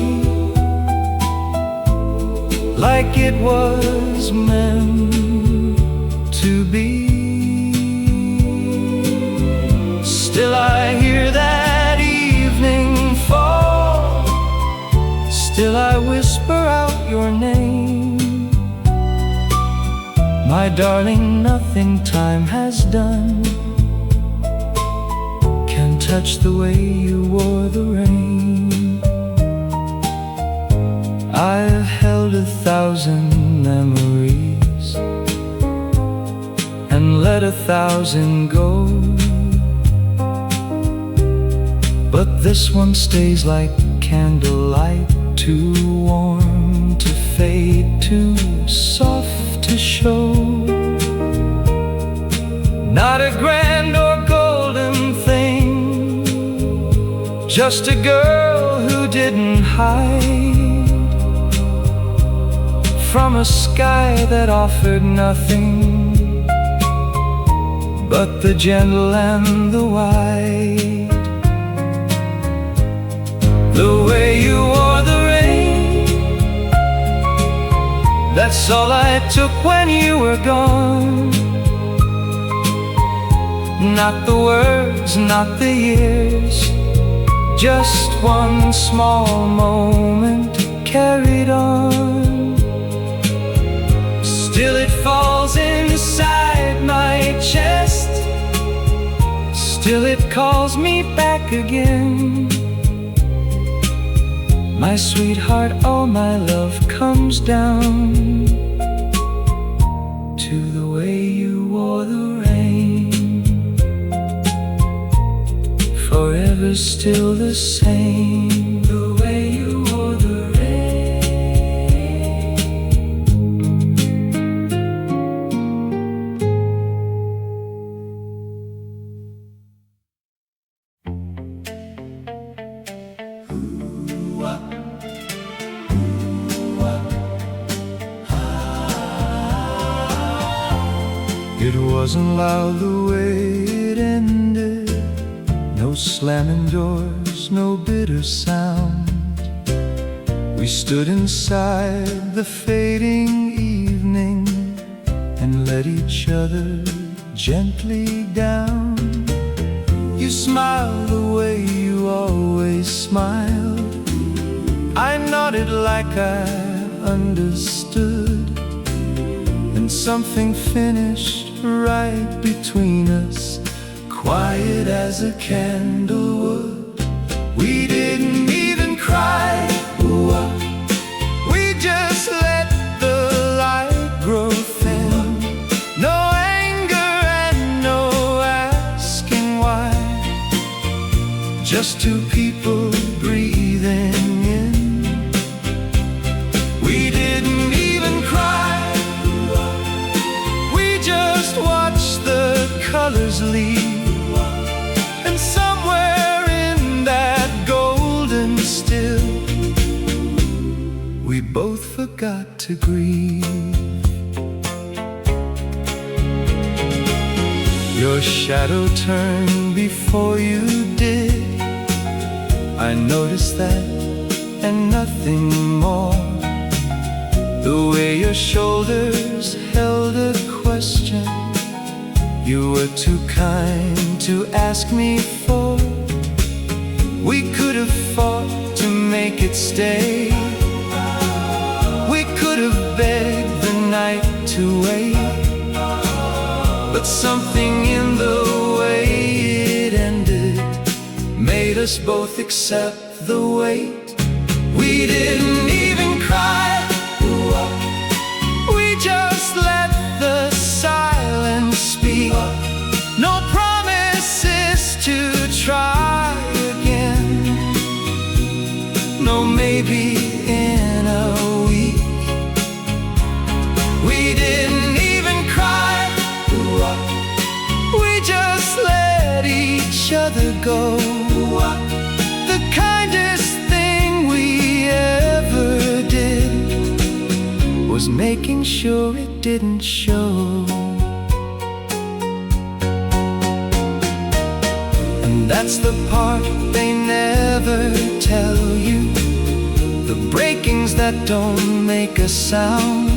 like it was meant to be. Still I hear that evening fall, still I whisper out your name. My darling, nothing time has done can touch the way you wore the rain. I've held 1,000 memories and let 1,000 go, but this one stays like candlelight, too warm to fade, too soft to show. Not a grand or golden thing, just a girl who didn't hide from a sky that offered nothing but the gentle and the wide. The way you wore the rain, that's all I took when you were gone. Not the words, not the years, just one small moment carried on. Still it falls inside my chest, still it calls me back again. My sweetheart, all my love comes down to the way you wore the rain, forever still the same, the way you wore the It wasn't loud the way it ended, no slamming doors, no bitter sound. We stood inside the fading evening and let each other gently down. You smiled the way you always smiled. I nodded like I understood, and something finished right between us, quiet as a candle would. We didn't even cry, ooh, just two people breathing in. We didn't even cry, we just watched the colors leave. And somewhere in that golden still, we both forgot to grieve. Your shadow turned before you did. I noticed that and nothing more. The way your shoulders held a question you were too kind to ask me for. We could have fought to make it stay. We could have begged the night to wait. But something in the way it ended made us both accept the wait. We didn't even cry, we just let the silence speak. No promises to try again, no maybe in a week. We didn't even cry, we just let each other go. The kindest thing we ever did was making sure it didn't show. And that's the part they never tell you, the breakings that don't make a sound,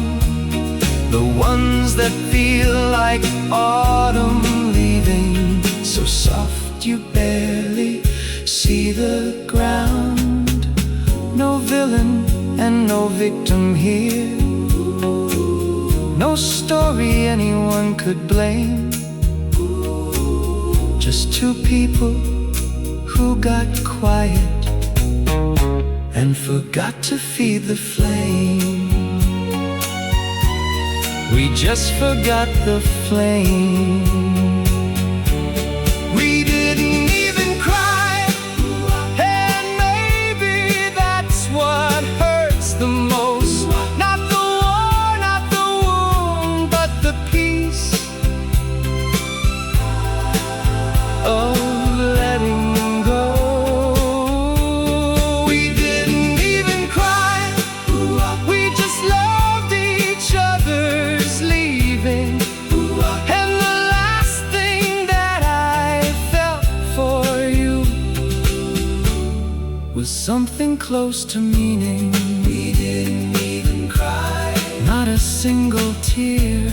the ones that feel like autumn leaving, so soft you barely see the ground. No villain and no victim here, no story anyone could blame. Just two people who got quiet and forgot to feed the flame. We just forgot the flame. We didn't even cry, and maybe that's what hurts the most. Not the war, not the wound, but the peace of letting go. We didn't even cry, we just loved each other's leaving. And the last thing that I felt for you was something close to meaning. We didn't even cry, not a single tear,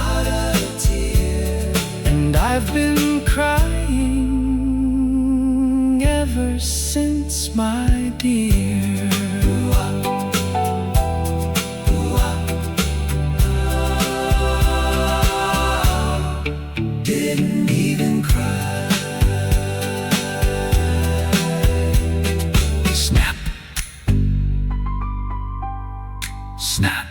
not a tear. And I've been crying ever since, my dear. Didn't even cry. Snap, snap.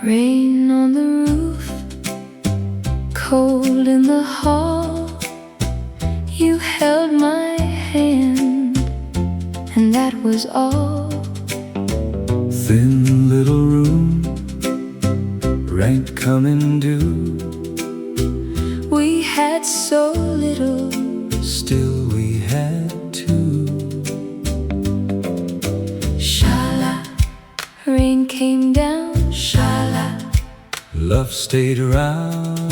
Rain on the roof, cold in the hall. You held my hand, and that was all. Thin little room, rent coming due. We had so little, Still we had to. shala. Rain came down, shala. Love stayed around.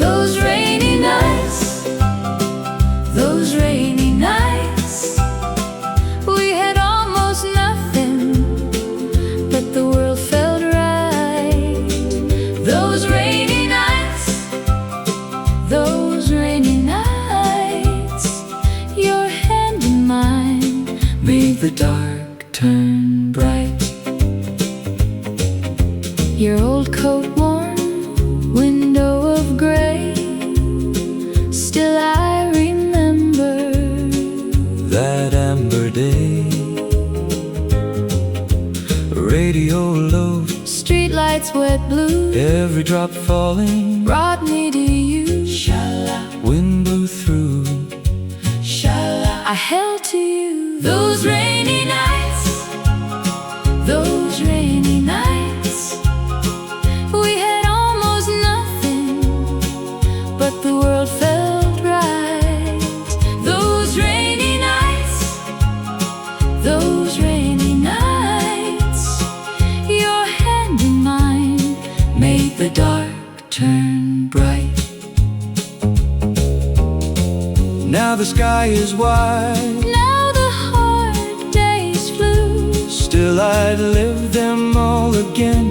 Those rainy nights, those rainy nights. We had almost nothing, but the world felt right. Those rainy nights, those rainy nights. Your hand in mine made the dark turn bright. Your old coat worn, window of gray. Still I remember yellow, streetlights wet blue, every drop falling brought me to you. Sha-la, wind blew through. Sha-la, I held to you. Those rainy nights, those rainy nights, we had almost nothing, but the world felt right. Those rainy nights, those rainy nights, your hand in mine made the dark turn bright. Now the sky is wide, Now the hard days flew, still I'd live them all again,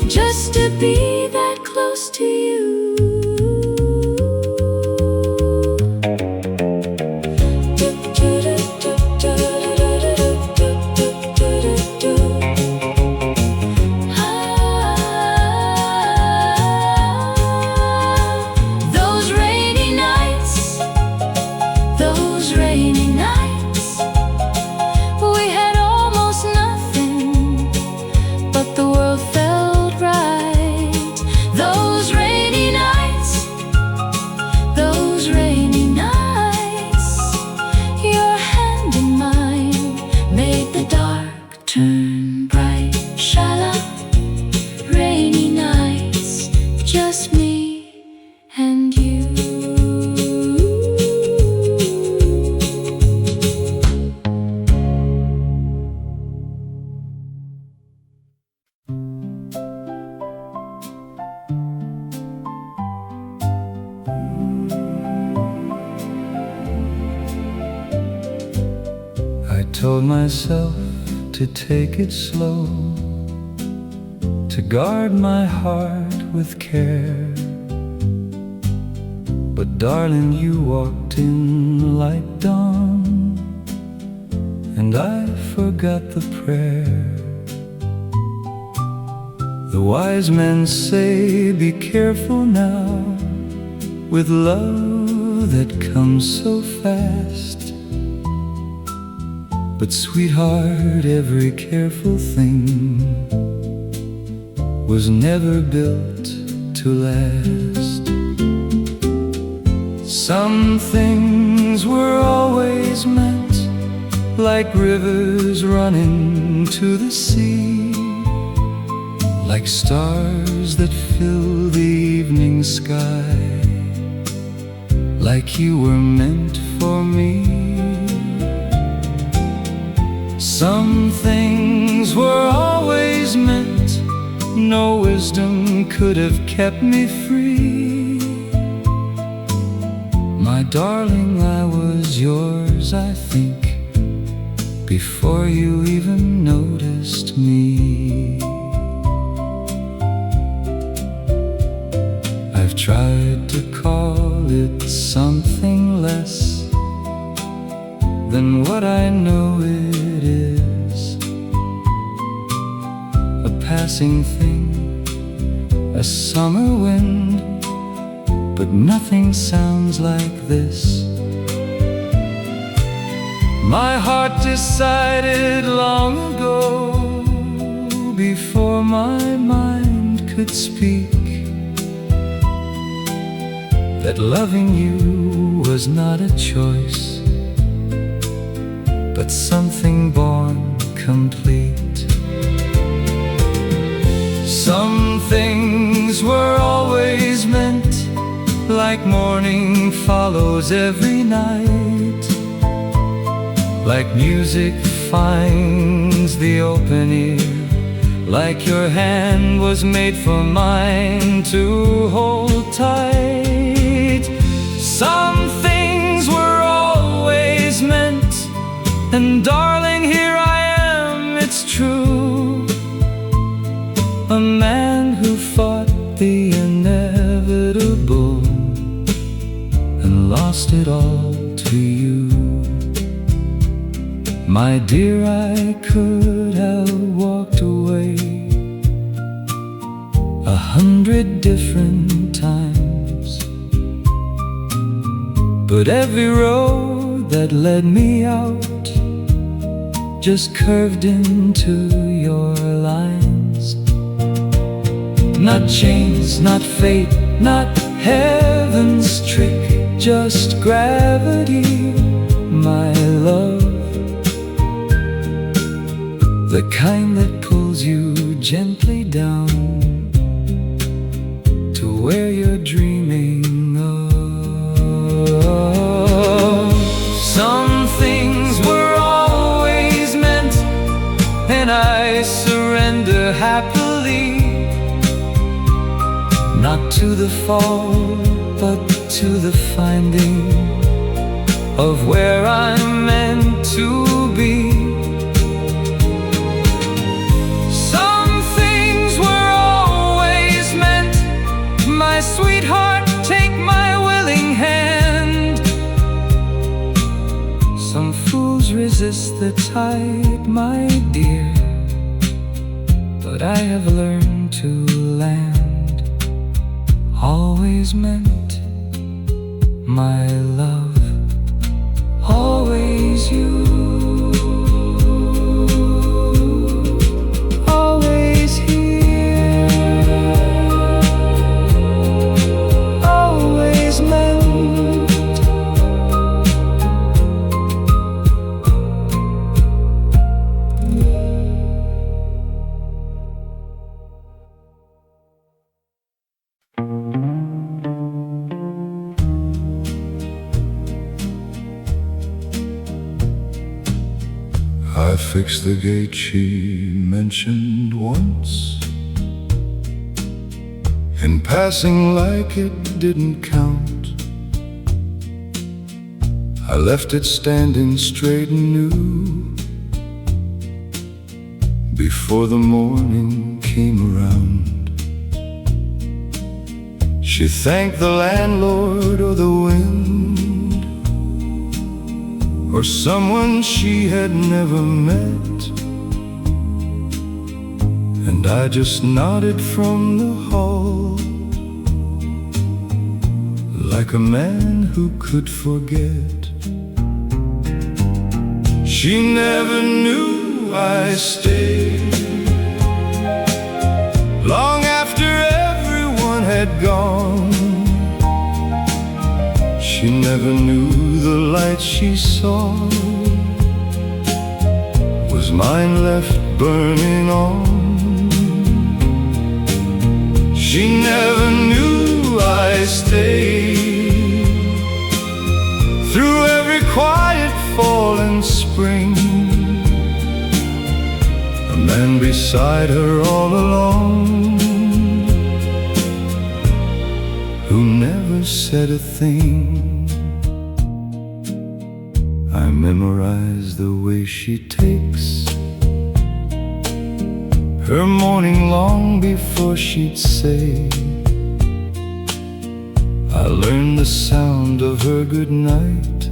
just to be that close to you. Those rainy nights, those rainy nights, we had almost nothing, but the world felt right. Those rainy nights, those rainy nights, your hand in mine made the dark turn bright. Shala, rainy nights, just me and you. I told myself to take it slow, to guard my heart with care. But darling, you walked in like dawn, and I forgot the prayer. The wise men say, be careful now with love that comes so fast. But sweetheart, every careful thing was never built to last. Some things were always meant, like rivers running to the sea, like stars that fill the evening sky, like you were meant for me. Some things were always meant, no wisdom could have kept me free. My darling, I was yours, I think, before you even noticed me. I've tried to call it something less than what I know it is. A passing thing, a summer wind, but nothing sounds like this. My heart decided long ago, before my mind could speak, that loving you was not a choice, but something born complete. Some things were always meant, like morning follows every night, like music finds the open ear, like your hand was made for mine to hold tight. Some things were always meant, and darling, here I am, it's true. A man who fought the inevitable and lost it all to you. My dear, I could have walked away 100 different times, but every road that led me out just curved into your lines. Not chains, not fate, not heaven's trick, just gravity, my love. The kind that pulls you gently down to where you're dreaming of. Some things were always meant, and I surrender happily, not to the fall, but to the finding of where I'm meant to be. Some things were always meant, my sweetheart, take my willing hand. Some fools resist the tide, my dear, but I have learned to land. Always meant, my love, always you. Always here, always meant. I fixed the gate she mentioned once, in passing like it didn't count. I left it standing straight and new before the morning came around. She thanked the landlord or the wind, or someone she had never met, and I just nodded from the hall, like a man who could forget. She never knew I stayed long after everyone had gone. She never knew the light she saw was mine left burning on. She never knew I stayed through every quiet fall and spring, a man beside her all along, who never said a thing. I memorized the way she takes her morning long before she'd say. I learned the sound of her goodnight,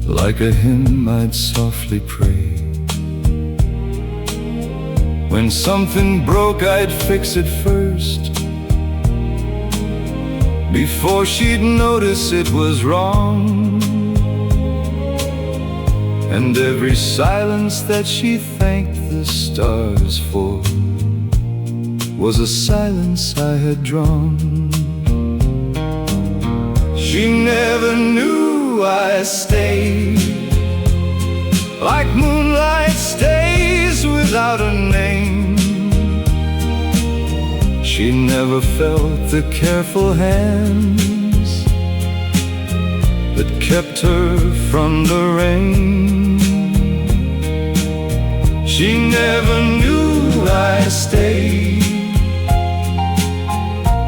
like a hymn I'd softly pray. When something broke, I'd fix it first, before she'd notice it was wrong. And every silence that she thanked the stars for was a silence I had drawn. She never knew I stayed, like moonlight stays without a name. She never felt the careful hands that kept her from the rain. She never knew I stayed,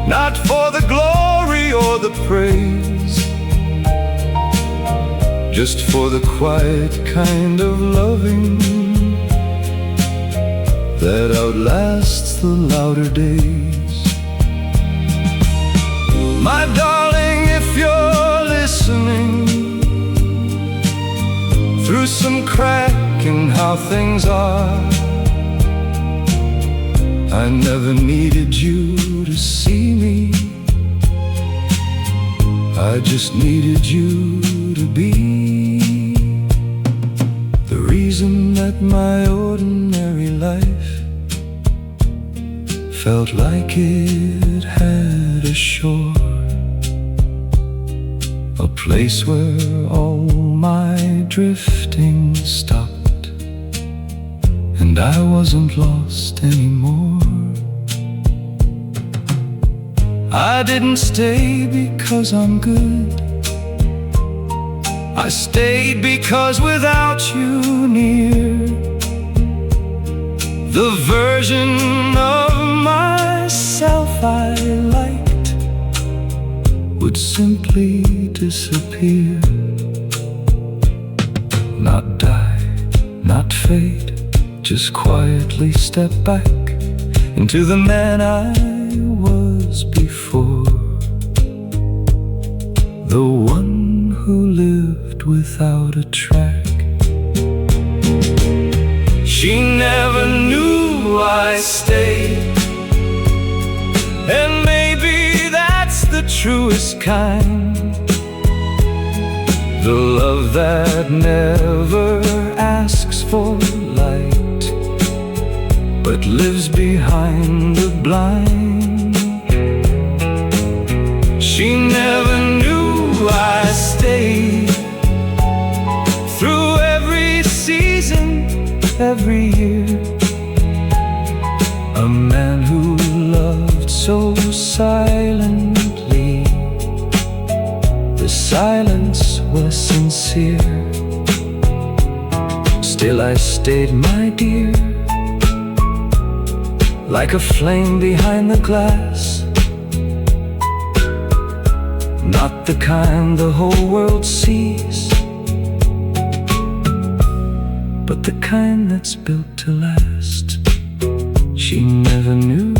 not for the glory or the praise, just for the quiet kind of loving that outlasts the louder days. My darling, if you're listening, through some crack in how things are, I never needed you to see me, I just needed you to be the reason that my ordinary life felt like it had a shore, a place where all my drifting stopped, and I wasn't lost anymore. I didn't stay because I'm good, I stayed because without you near, the version of myself I liked would simply disappear. Not die, not fade, just quietly step back into the man I was before, the one who lived without a track. She never knew I stayed, and maybe that's the truest kind, the love that never asks for light, but lives behind the blind. She never knew I stayed through every season, every year, a man who loved so silently, the silence was sincere. Still I stayed, my dear, like a flame behind the glass, not the kind the whole world sees, but the kind that's built to last. She never knew